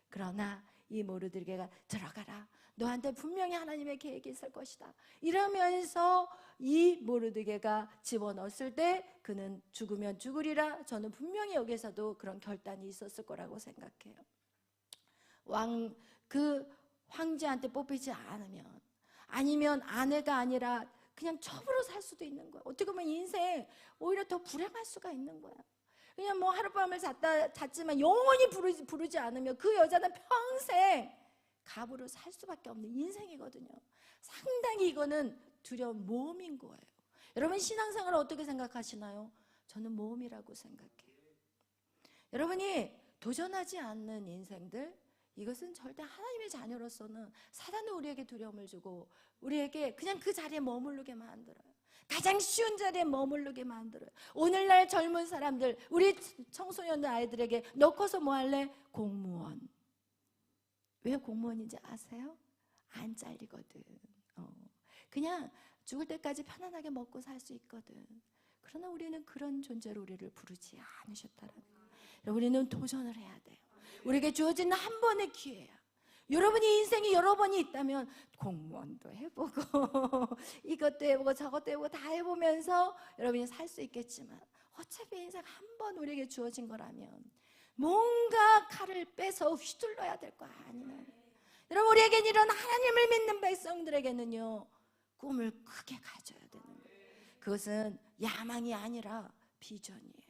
그러나 이 모르드게가 들어가라, 너한테 분명히 하나님의 계획이 있을 것이다, 이러면서 이 모르드게가 집어넣었을 때 그는 죽으면 죽으리라. 저는 분명히 여기서도 그런 결단이 있었을 거라고 생각해요. 그 황제한테 뽑히지 않으면, 아니면 아내가 아니라 그냥 첩으로 살 수도 있는 거야. 어떻게 보면 인생 오히려 더 불행할 수가 있는 거야. 그냥 뭐 하룻밤을 잤지만 영원히 부르지 않으면 그 여자는 평생 갑으로 살 수밖에 없는 인생이거든요. 상당히 이거는 두려운 모험인 거예요. 여러분, 신앙생활을 어떻게 생각하시나요? 저는 모험이라고 생각해요. 여러분이 도전하지 않는 인생들, 이것은 절대 하나님의 자녀로서는 사단은 우리에게 두려움을 주고 우리에게 그냥 그 자리에 머무르게 만들어요. 가장 쉬운 자리에 머무르게 만들어요. 오늘날 젊은 사람들, 우리 청소년들 아이들에게 너 커서 뭐 할래? 공무원. 왜 공무원인지 아세요? 안 잘리거든. 그냥 죽을 때까지 편안하게 먹고 살 수 있거든. 그러나 우리는 그런 존재로 우리를 부르지 않으셨다는 거예요. 우리는 도전을 해야 돼요. 우리에게 주어진 한 번의 기회야. 여러분이 인생이 여러 번이 있다면 공무원도 해보고 이것도 해보고 저것도 해보고 다 해보면서 여러분이 살 수 있겠지만, 어차피 인생 한 번 우리에게 주어진 거라면 뭔가 칼을 빼서 휘둘러야 될 거 아니에요. 여러분, 우리에겐 이런 하나님을 믿는 백성들에게는요, 꿈을 크게 가져야 되는 거예요. 그것은 야망이 아니라 비전이에요.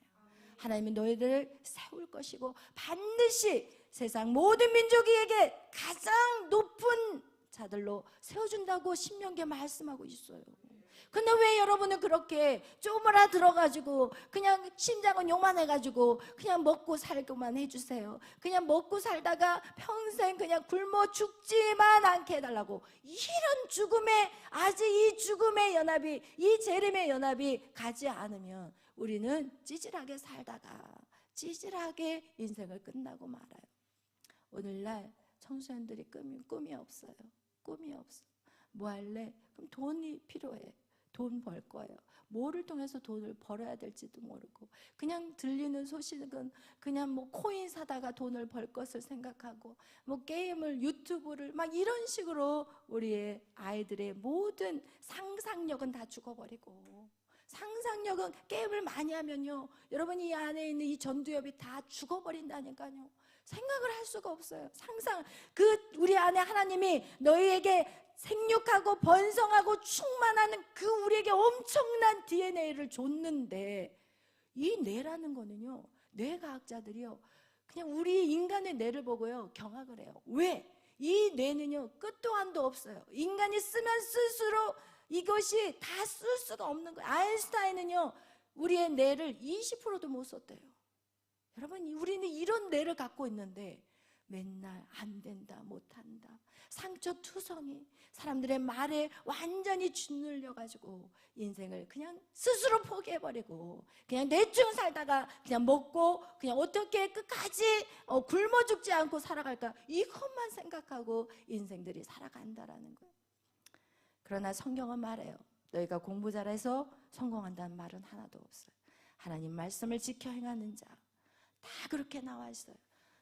하나님은 너희들을 세울 것이고 반드시 세상 모든 민족에게 가장 높은 자들로 세워준다고 신명기에 말씀하고 있어요. 근데 왜 여러분은 그렇게 쪼무라들어가지고 그냥 심장은 요만해가지고 그냥 먹고 살고만 해주세요. 그냥 먹고 살다가 평생 그냥 굶어 죽지만 않게 해달라고, 이런 죽음의, 아직 이 죽음의 연합이, 이 재림의 연합이 가지 않으면 우리는 찌질하게 살다가 찌질하게 인생을 끝나고 말아요. 오늘날 청소년들이 꿈이 없어요. 꿈이 없어. 뭐 할래? 그럼 돈이 필요해. 돈 벌 거예요. 뭐를 통해서 돈을 벌어야 될지도 모르고 그냥 들리는 소식은 그냥 뭐 코인 사다가 돈을 벌 것을 생각하고 뭐 게임을, 유튜브를 막 이런 식으로 우리의 아이들의 모든 상상력은 다 죽어버리고 상상력은 게임을 많이 하면요, 여러분 이 안에 있는 이 전두엽이 다 죽어버린다니까요. 생각을 할 수가 없어요. 우리 안에 하나님이 너희에게 생육하고 번성하고 충만하는 그 우리에게 엄청난 DNA를 줬는데, 이 뇌라는 거는요, 뇌과학자들이요, 그냥 우리 인간의 뇌를 보고요 경악을 해요. 왜? 이 뇌는요 끝도 한도 없어요. 인간이 쓰면 쓸수록 이것이 다 쓸 수가 없는 거예요. 아인슈타인은요 우리의 뇌를 20%도 못 썼대요. 여러분, 우리는 이런 뇌를 갖고 있는데 맨날 안 된다, 못한다, 상처투성이, 사람들의 말에 완전히 짓눌려 가지고 인생을 그냥 스스로 포기해버리고 그냥 대충 살다가 그냥 먹고 그냥 어떻게 끝까지 굶어 죽지 않고 살아갈까, 이것만 생각하고 인생들이 살아간다라는 거예요. 그러나 성경은 말해요. 너희가 공부 잘해서 성공한다는 말은 하나도 없어요. 하나님 말씀을 지켜 행하는 자, 다 그렇게 나와 있어요.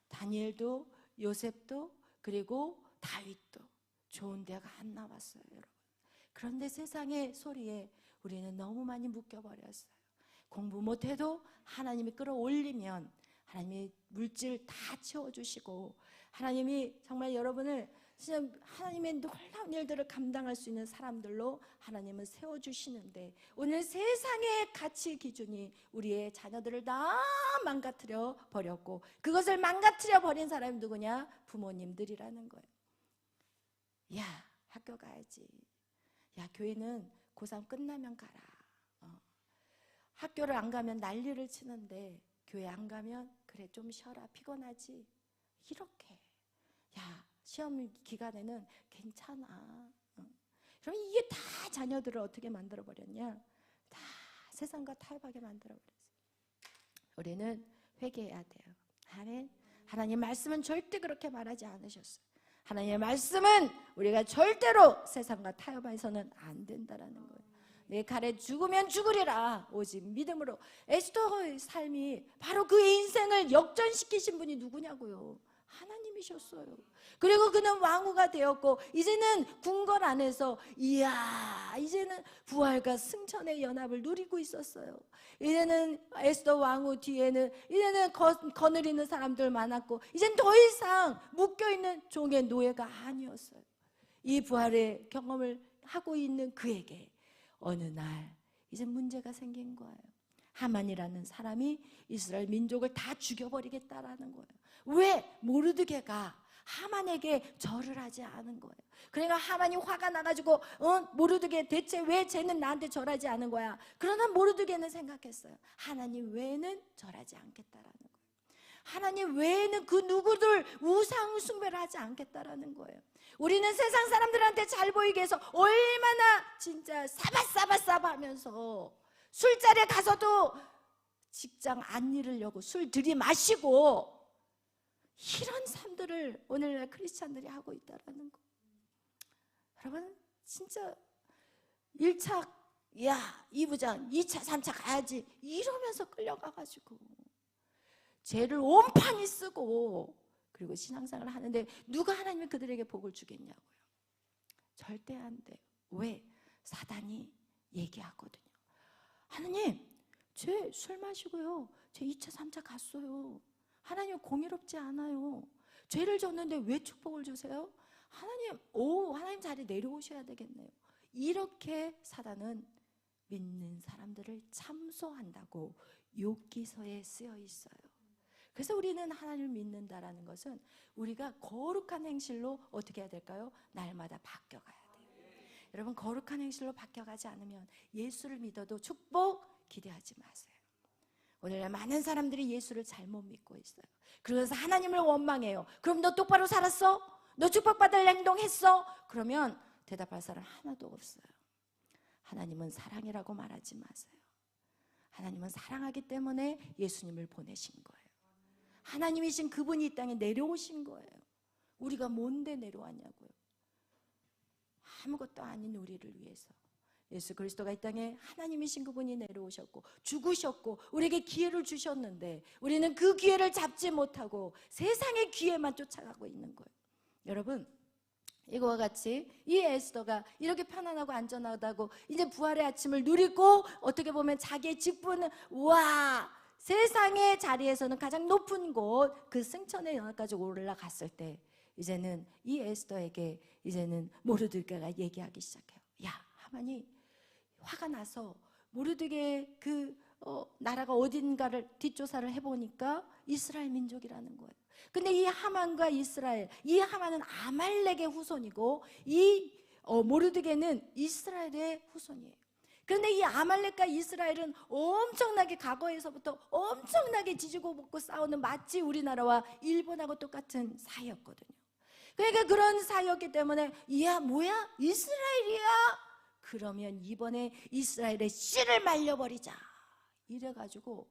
다니엘도 요셉도 그리고 다윗도 좋은 데가 안 나왔어요, 여러분. 그런데 세상의 소리에 우리는 너무 많이 묶여버렸어요. 공부 못해도 하나님이 끌어올리면 하나님이 물질 다 채워주시고, 하나님이 정말 여러분을 진짜 하나님의 놀라운 일들을 감당할 수 있는 사람들로 하나님은 세워주시는데, 오늘 세상의 가치 기준이 우리의 자녀들을 다 망가뜨려 버렸고, 그것을 망가뜨려 버린 사람이 누구냐? 부모님들이라는 거예요. 야, 학교 가야지. 야, 교회는 고3 끝나면 가라. 학교를 안 가면 난리를 치는데 교회 안 가면 그래 좀 쉬어라, 피곤하지. 이렇게. 야, 시험 기간에는 괜찮아. 그럼 이게 다 자녀들을 어떻게 만들어버렸냐? 다 세상과 타협하게 만들어버렸어요. 우리는 회개해야 돼요. 아멘. 하나님 말씀은 절대 그렇게 말하지 않으셨어요. 하나님의 말씀은 우리가 절대로 세상과 타협해서는 안 된다라는 거예요. 내 칼에 죽으면 죽으리라 오직 믿음으로. 에스더의 삶이 바로 그 인생을 역전시키신 분이 누구냐고요? 하나님이셨어요. 그리고 그는 왕후가 되었고, 이제는 궁궐 안에서 이야, 이제는 부활과 승천의 연합을 누리고 있었어요. 이제는 에스더 왕후 뒤에는 이제는 거느리는 사람들 많았고, 이젠 더 이상 묶여있는 종의 노예가 아니었어요. 이 부활의 경험을 하고 있는 그에게 어느 날 이제 문제가 생긴 거예요. 하만이라는 사람이 이스라엘 민족을 다 죽여버리겠다라는 거예요. 왜? 모르드게가 하만에게 절을 하지 않은 거예요. 그러니까 하만이 화가 나가지고 모르드게 대체 왜 쟤는 나한테 절하지 않은 거야? 그러나 모르드게는 생각했어요. 하나님 외에는 절하지 않겠다라는 거예요. 하나님 외에는 그 누구들 우상 숭배를 하지 않겠다라는 거예요. 우리는 세상 사람들한테 잘 보이게 해서 얼마나 진짜 사바사바사바 하면서 술자리에 가서도 직장 안 잃으려고 술 들이마시고, 이런 삶들을 오늘날 크리스찬들이 하고 있다라는 거. 여러분, 진짜 1차, 야, 2부장, 2차, 3차 가야지 이러면서 끌려가가지고 죄를 온판히 쓰고, 그리고 신앙생활을 하는데 누가 하나님이 그들에게 복을 주겠냐고요? 절대 안 돼요. 왜? 사단이 얘기하거든요. 하나님, 쟤 술 마시고요, 쟤 2차, 3차 갔어요. 하나님 공의롭지 않아요. 죄를 졌는데 왜 축복을 주세요? 하나님, 하나님 자리 내려오셔야 되겠네요. 이렇게 사단은 믿는 사람들을 참소한다고 욥기서에 쓰여 있어요. 그래서 우리는 하나님을 믿는다라는 것은 우리가 거룩한 행실로 어떻게 해야 될까요? 날마다 바뀌어가야 돼요. 여러분, 거룩한 행실로 바뀌어가지 않으면 예수를 믿어도 축복 기대하지 마세요. 오늘날 많은 사람들이 예수를 잘못 믿고 있어요. 그래서 하나님을 원망해요. 그럼 너 똑바로 살았어? 너 축복받을 행동했어? 그러면 대답할 사람 하나도 없어요. 하나님은 사랑이라고 말하지 마세요. 하나님은 사랑하기 때문에 예수님을 보내신 거예요. 하나님이신 그분이 이 땅에 내려오신 거예요. 우리가 뭔데 내려왔냐고요? 아무것도 아닌 우리를 위해서 예수 그리스도가 이 땅에 하나님이신 그분이 내려오셨고 죽으셨고 우리에게 기회를 주셨는데, 우리는 그 기회를 잡지 못하고 세상의 기회만 쫓아가고 있는 거예요. 여러분, 이거와 같이 이 에스더가 이렇게 편안하고 안전하다고 이제 부활의 아침을 누리고 어떻게 보면 자기의 직분은 와 세상의 자리에서는 가장 높은 곳 그 승천의 영화까지 올라갔을 때 이제는 이 에스더에게 이제는 모르드게가 얘기하기 시작해요. 야 하만이 화가 나서 모르드게 나라가 어딘가를 뒷조사를 해보니까 이스라엘 민족이라는 거예요. 근데 이 하만과 이스라엘, 이 하만은 아말렉의 후손이고 이 모르드게는 이스라엘의 후손이에요. 그런데 이 아말렉과 이스라엘은 엄청나게 과거에서부터 엄청나게 지지고 볶고 싸우는 마치 우리나라와 일본하고 똑같은 사이였거든요. 그러니까 그런 사이였기 때문에 야 뭐야 이스라엘이야? 그러면 이번에 이스라엘의 씨를 말려버리자 이래가지고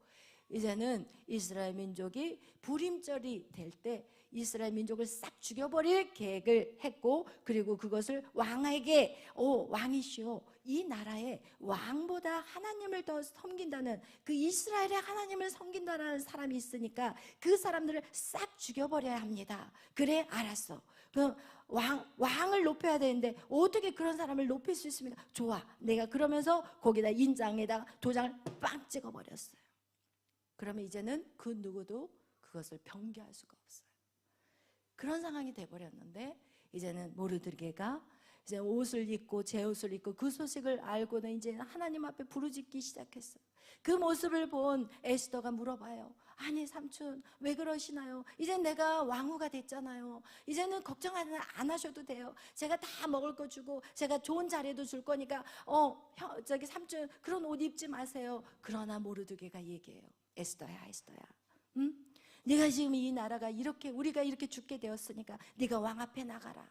이제는 이스라엘 민족이 불임절이 될 때 이스라엘 민족을 싹 죽여버릴 계획을 했고 그리고 그것을 왕에게 왕이시오 이 나라에 왕보다 하나님을 더 섬긴다는 그 이스라엘의 하나님을 섬긴다는 사람이 있으니까 그 사람들을 싹 죽여버려야 합니다. 그래 알았어. 그럼 왕을 높여야 되는데 어떻게 그런 사람을 높일 수 있습니까? 좋아 내가 그러면서 거기다 인장에다가 도장을 빵 찍어버렸어요. 그러면 이제는 그 누구도 그것을 변개할 수가 없어요. 그런 상황이 돼버렸는데 이제는 모르드게가 이제 옷을 입고 제 옷을 입고 그 소식을 알고는 이제 하나님 앞에 부르짖기 시작했어요. 그 모습을 본 에스더가 물어봐요. 아니 삼촌 왜 그러시나요? 이제 내가 왕후가 됐잖아요. 이제는 걱정 안 하셔도 돼요. 제가 다 먹을 거 주고 제가 좋은 자리도 줄 거니까 저기 삼촌 그런 옷 입지 마세요. 그러나 모르드게가 얘기해요. 에스더야 응? 네가 지금 이 나라가 이렇게 우리가 이렇게 죽게 되었으니까 네가 왕 앞에 나가라.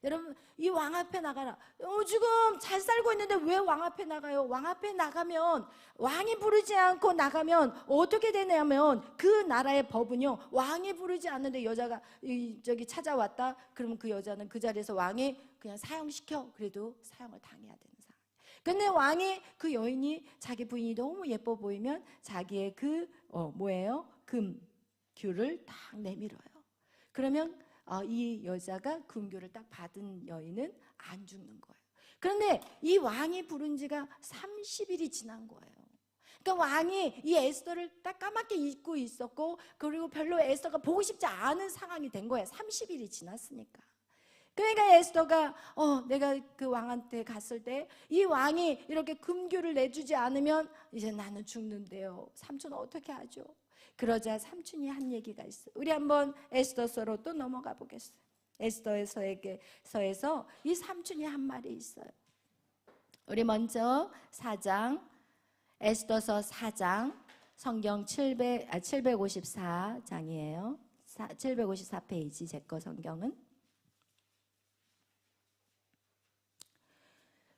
여러분 이 왕 앞에 나가라. 지금 잘 살고 있는데 왜 왕 앞에 나가요? 왕 앞에 나가면 왕이 부르지 않고 나가면 어떻게 되냐면 그 나라의 법은요 왕이 부르지 않는데 여자가 저기 찾아왔다 그러면 그 여자는 그 자리에서 왕이 그냥 사형시켜 그래도 사형을 당해야 되는 상황. 근데 왕이 그 여인이 자기 부인이 너무 예뻐 보이면 자기의 금규를 딱 내밀어요. 그러면 이 여자가 금규를 딱 받은 여인은 안 죽는 거예요. 그런데 이 왕이 부른 지가 30일이 지난 거예요. 그러니까 왕이 이 에스더를 딱 까맣게 잊고 있었고 그리고 별로 에스더가 보고 싶지 않은 상황이 된 거예요. 30일이 지났으니까. 그러니까 에스더가 내가 그 왕한테 갔을 때 이 왕이 이렇게 금규를 내주지 않으면 이제 나는 죽는데요. 삼촌 어떻게 하죠? 그러자 삼촌이 한 얘기가 있어요. 우리 한번 에스더서로 또 넘어가 보겠어요. 에스더서에서 이 삼촌이 한 말이 있어요. 우리 먼저 에스더서 4장 성경 754장이에요. 754페이지 제 거 성경은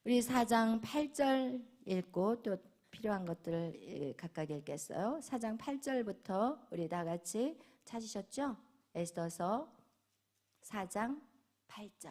우리 4장 8절 읽고 또 필요한 것들을 각각 읽겠어요. 4장 8절부터 우리 다 같이 찾으셨죠? 에스더서 4장 8절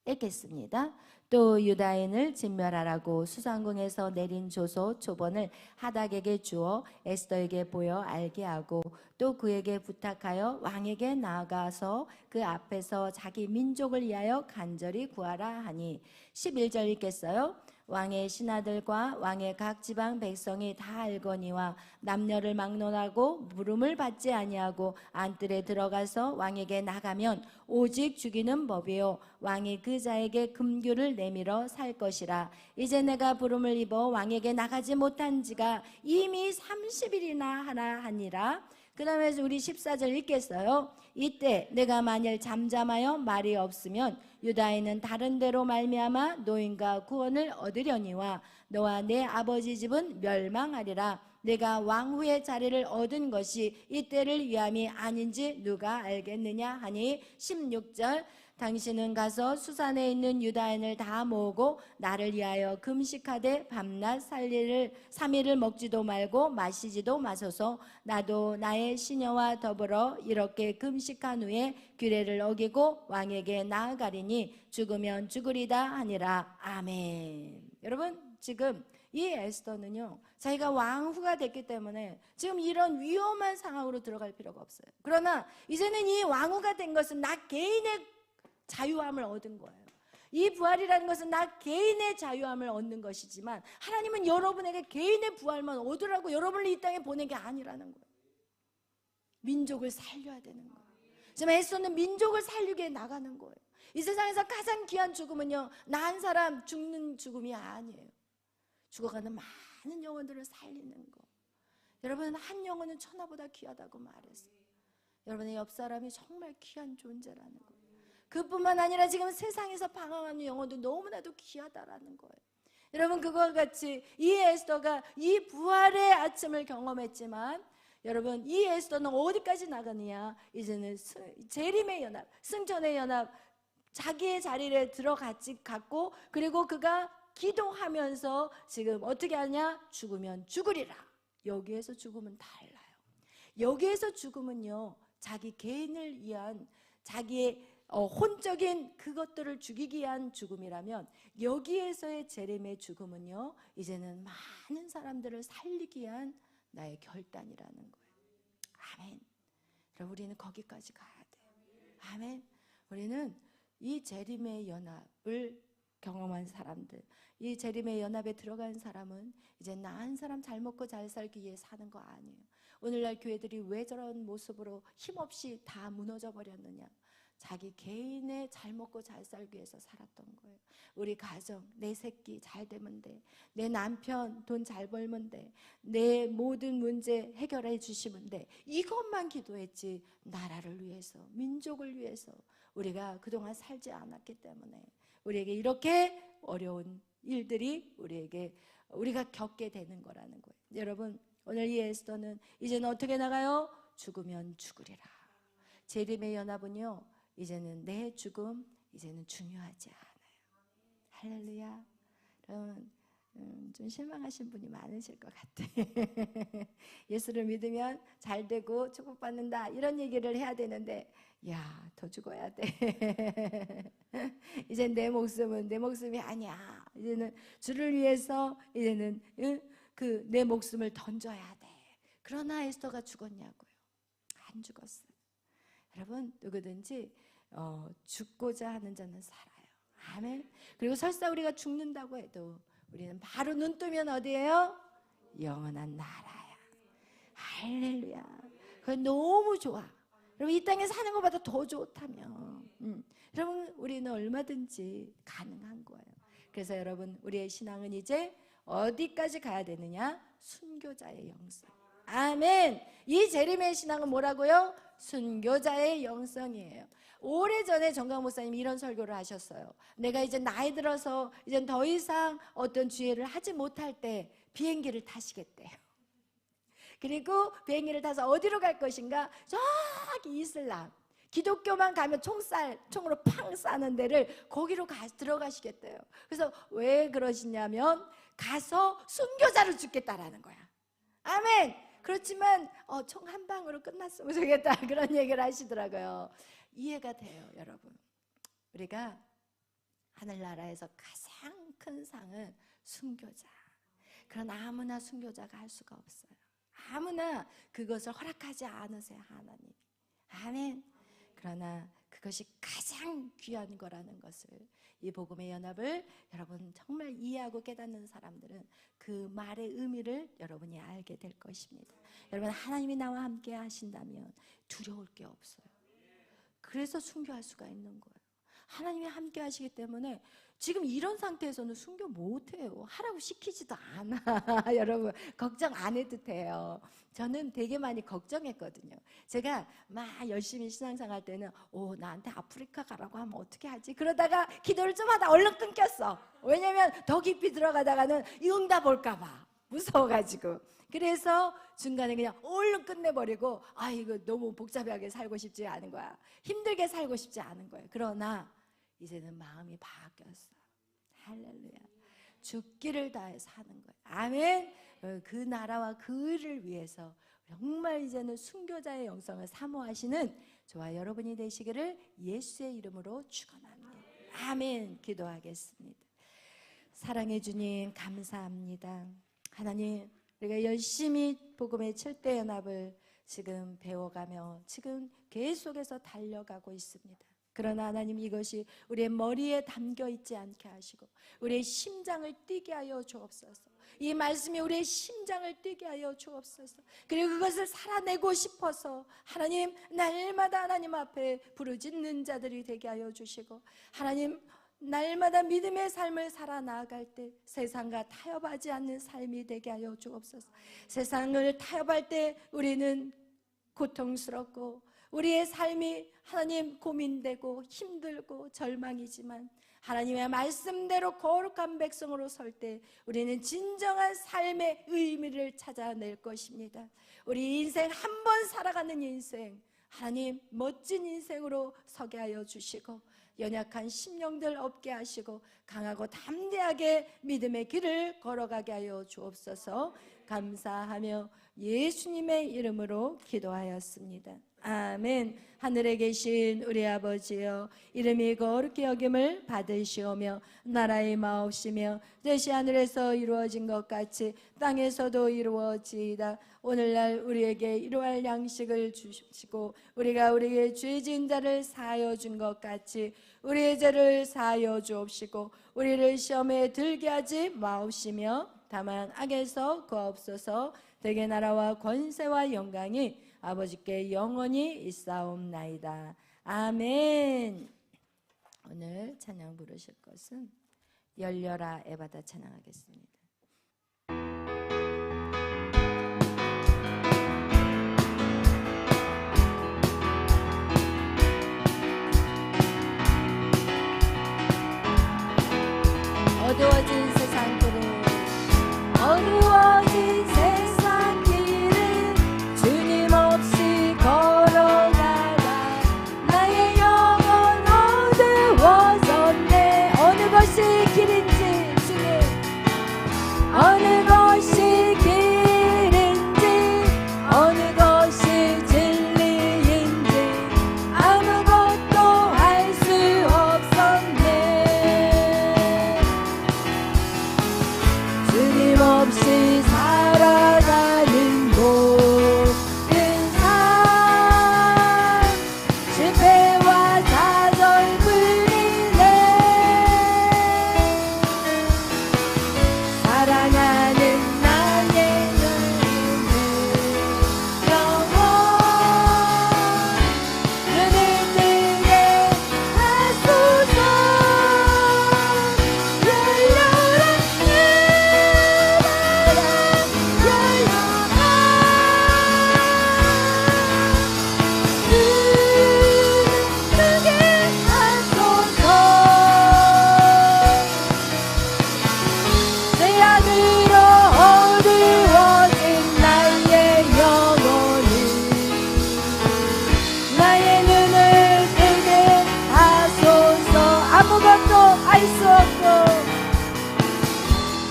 읽겠습니다. 또 유다인을 진멸하라고 수상궁에서 내린 조본을 하닥에게 주어 에스더에게 보여 알게 하고 또 그에게 부탁하여 왕에게 나아가서 그 앞에서 자기 민족을 위하여 간절히 구하라 하니 11절 읽겠어요. 왕의 신하들과 왕의 각 지방 백성이 다 알거니와 남녀를 막론하고 물음을 받지 아니하고 안뜰에 들어가서 왕에게 나가면 오직 죽이는 법이요 왕이 그 자에게 금규를 내밀어 살 것이라. 이제 내가 부름을 입어 왕에게 나가지 못한 지가 이미 30일이나 하나 하니라. 그 다음에 우리 14절 읽겠어요. 이때 내가 만일 잠잠하여 말이 없으면 유다인은 다른 데로 말미암아 노인과 구원을 얻으려니와 너와 내 아버지 집은 멸망하리라. 내가 왕후의 자리를 얻은 것이 이때를 위함이 아닌지 누가 알겠느냐 하니 16절 당신은 가서 수산에 있는 유다인을 다 모으고 나를 위하여 금식하되 밤낮 3일을 먹지도 말고 마시지도 마소서. 나도 나의 시녀와 더불어 이렇게 금식한 후에 규례를 어기고 왕에게 나아가리니 죽으면 죽으리다 하니라. 아멘. 여러분 지금 이 에스더는요 자기가 왕후가 됐기 때문에 지금 이런 위험한 상황으로 들어갈 필요가 없어요. 그러나 이제는 이 왕후가 된 것은 나 개인의 자유함을 얻은 거예요. 이 부활이라는 것은 나 개인의 자유함을 얻는 것이지만 하나님은 여러분에게 개인의 부활만 얻으라고 여러분을 이 땅에 보낸 게 아니라는 거예요. 민족을 살려야 되는 거예요. 지금 에스더는 민족을 살리기 위해 나가는 거예요. 이 세상에서 가장 귀한 죽음은요, 나 한 사람 죽는 죽음이 아니에요. 죽어가는 많은 영혼들을 살리는 거. 여러분, 한 영혼은 천하보다 귀하다고 말했어요. 여러분의 옆 사람이 정말 귀한 존재라는 거예요. 그뿐만 아니라 지금 세상에서 방황하는 영혼도 너무나도 귀하다라는 거예요. 여러분, 그거와 같이 이 에스더가 이 부활의 아침을 경험했지만 여러분, 이 에스더는 어디까지 나가느냐? 이제는 재림의 연합, 승전의 연합, 자기의 자리를 갔고, 그리고 그가 기도하면서 지금 어떻게 하냐? 죽으면 죽으리라. 여기에서 죽음은 달라요. 여기에서 죽음은요, 자기 개인을 위한 자기의 혼적인 그것들을 죽이기 위한 죽음이라면, 여기에서의 재림의 죽음은요, 이제는 많은 사람들을 살리기 위한 나의 결단이라는 거예요. 아멘. 그럼 우리는 거기까지 가야 돼요. 아멘. 우리는 이 재림의 연합을 경험한 사람들, 이 재림의 연합에 들어간 사람은 이제 나 한 사람 잘 먹고 잘 살기 위해 사는 거 아니에요. 오늘날 교회들이 왜 저런 모습으로 힘없이 다 무너져 버렸느냐? 자기 개인의 잘 먹고 잘 살기 위해서 살았던 거예요. 우리 가정, 내 새끼 잘 되면 돼, 내 남편 돈 잘 벌면 돼, 내 모든 문제 해결해 주시면 돼, 이것만 기도했지 나라를 위해서, 민족을 위해서 우리가 그동안 살지 않았기 때문에 우리에게 이렇게 어려운 일들이 우리가 겪게 되는 거라는 거예요. 여러분, 오늘 이 에스더는 이제는 어떻게 나가요? 죽으면 죽으리라. 재림의 연합은요, 이제는 내 죽음 이제는 중요하지 않아요. 할렐루야. 여러분, 좀 실망하신 분이 많으실 것 같아. 예수를 믿으면 잘 되고 축복받는다 이런 얘기를 해야 되는데, 야, 더 죽어야 돼. 이제 내 목숨이 아니야. 이제는 주를 위해서 이제는 내 목숨을 던져야 돼. 그러나 에스더가 죽었냐고요? 안 죽었어요. 여러분, 누구든지 죽고자 하는 자는 살아요. 아멘. 그리고 설사 우리가 죽는다고 해도 우리는 바로 눈 뜨면 어디예요? 영원한 나라야. 할렐루야. 그건 너무 좋아. 여러분, 이 땅에 사는 것보다 더 좋다면 여러분, 우리는 얼마든지 가능한 거예요. 그래서 여러분, 우리의 신앙은 이제 어디까지 가야 되느냐? 순교자의 영성. 아멘. 이 재림의 신앙은 뭐라고요? 순교자의 영성이에요. 오래전에 정강 목사님이 이런 설교를 하셨어요. 내가 이제 나이 들어서 이제 더 이상 어떤 주의를 하지 못할 때 비행기를 타시겠대요. 그리고 비행기를 타서 어디로 갈 것인가? 저기 이슬람, 기독교만 가면 총으로 팡 쏴는 데를 거기로 들어가시겠대요. 그래서 왜 그러시냐면 가서 순교자로 죽겠다라는 거야. 아멘. 그렇지만 총 한 방으로 끝났으면 좋겠다 그런 얘기를 하시더라고요. 이해가 돼요. 여러분, 우리가 하늘나라에서 가장 큰 상은 순교자. 그러나 아무나 순교자가 할 수가 없어요. 아무나 그것을 허락하지 않으세요, 하나님. 아멘. 그러나 그것이 가장 귀한 거라는 것을, 이 복음의 연합을 여러분 정말 이해하고 깨닫는 사람들은 그 말의 의미를 여러분이 알게 될 것입니다. 여러분, 하나님이 나와 함께 하신다면 두려울 게 없어요. 그래서 순교할 수가 있는 거예요. 하나님이 함께 하시기 때문에 지금 이런 상태에서는 순교 못해요. 하라고 시키지도 않아. 여러분, 걱정 안 해도 돼요. 저는 되게 많이 걱정했거든요. 제가 막 열심히 신앙생활 때는 나한테 아프리카 가라고 하면 어떻게 하지? 그러다가 기도를 좀 하다 얼른 끊겼어. 왜냐면 더 깊이 들어가다가는 응답 올까 봐 무서워가지고. 그래서 중간에 그냥 얼른 끝내버리고, 이거 너무 복잡하게 살고 싶지 않은 거야. 힘들게 살고 싶지 않은 거예요. 그러나 이제는 마음이 바뀌었어. 할렐루야. 죽기를 다해 사는 거예요. 아멘. 그 나라와 그 일을 위해서 정말 이제는 순교자의 영성을 사모하시는 저와 여러분이 되시기를 예수의 이름으로 축원합니다. 아멘. 기도하겠습니다. 사랑해 주님, 감사합니다. 하나님, 우리가 열심히 복음의 7대 연합을 지금 배워가며 지금 계속해서 달려가고 있습니다. 그러나 하나님, 이것이 우리의 머리에 담겨 있지 않게 하시고 우리의 심장을 뛰게 하여 주옵소서. 이 말씀이 우리의 심장을 뛰게 하여 주옵소서. 그리고 그것을 살아내고 싶어서 하나님, 날마다 하나님 앞에 부르짖는 자들이 되게 하여 주시고, 하나님, 날마다 믿음의 삶을 살아나갈 때 세상과 타협하지 않는 삶이 되게 하여 주옵소서. 세상을 타협할 때 우리는 고통스럽고 우리의 삶이 하나님 고민되고 힘들고 절망이지만, 하나님의 말씀대로 거룩한 백성으로 설 때 우리는 진정한 삶의 의미를 찾아낼 것입니다. 우리 인생, 한 번 살아가는 인생, 하나님 멋진 인생으로 서게 하여 주시고, 연약한 심령들 없게 하시고 강하고 담대하게 믿음의 길을 걸어가게 하여 주옵소서. 감사하며 예수님의 이름으로 기도하였습니다. 아멘. 하늘에 계신 우리 아버지여, 이름이 거룩히 여김을 받으시오며 나라의 마옵시며 뜻이 하늘에서 이루어진 것 같이 땅에서도 이루어지이다. 오늘날 우리에게 일용할 양식을 주시고 우리가 우리에게 죄 지은 자를 사하여 준 것 같이 우리의 죄를 사하여 주옵시고 우리를 시험에 들게 하지 마옵시며 다만 악에서 구하옵소서. 대개 나라와 권세와 영광이 아버지께 영원히 있사옵나이다. 아멘. 오늘 찬양 부르실 것은 열려라 에바다 찬양하겠습니다. 어두워진 세상 길을, 어두워진 세상 길을 주님 없이 걸어가다 나의 영혼 어두워졌네. 어느 것이 길인지 주님, 어느 것이 길인지 어느 것이 진리인지 아무것도 알 수 없었네. 주님 없이 살아가는 모든 삶 실패와 좌절뿐이네. 사랑하는 나의 영혼 눈을 뜨게 하소서. 열려라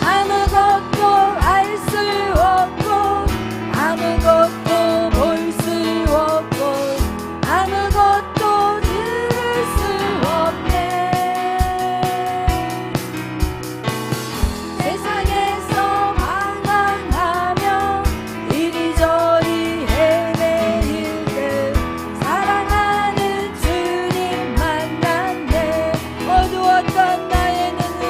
아무것도 알 수 없고 아무것도 볼 수 없고 아무것도 들을 수 없네. 세상에서 방황하며 이리저리 헤매일 때 사랑하는 주님 만났네. 어두웠던 나의 눈을,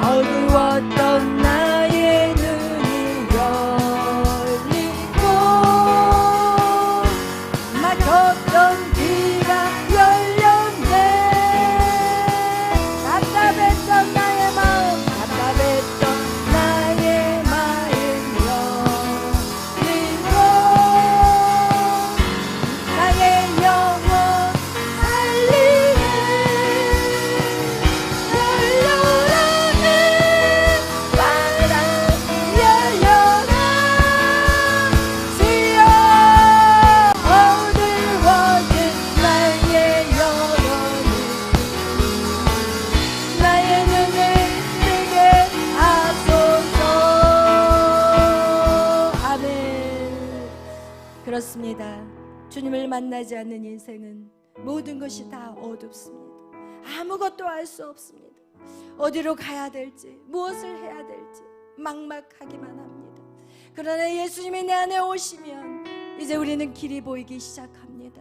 어두웠던 나의 눈이 열리고 막혔던 귀가 열렸네. 답답했던 나의 마음, 답답했던 나의 마음 열리고 나의 영혼 살리네. 그렇습니다. 주님을 만나지 않는 인생은 모든 것이 다 어둡습니다. 아무것도 알 수 없습니다. 어디로 가야 될지, 무엇을 해야 될지 막막하기만 합니다. 그러나 예수님이 내 안에 오시면 이제 우리는 길이 보이기 시작합니다.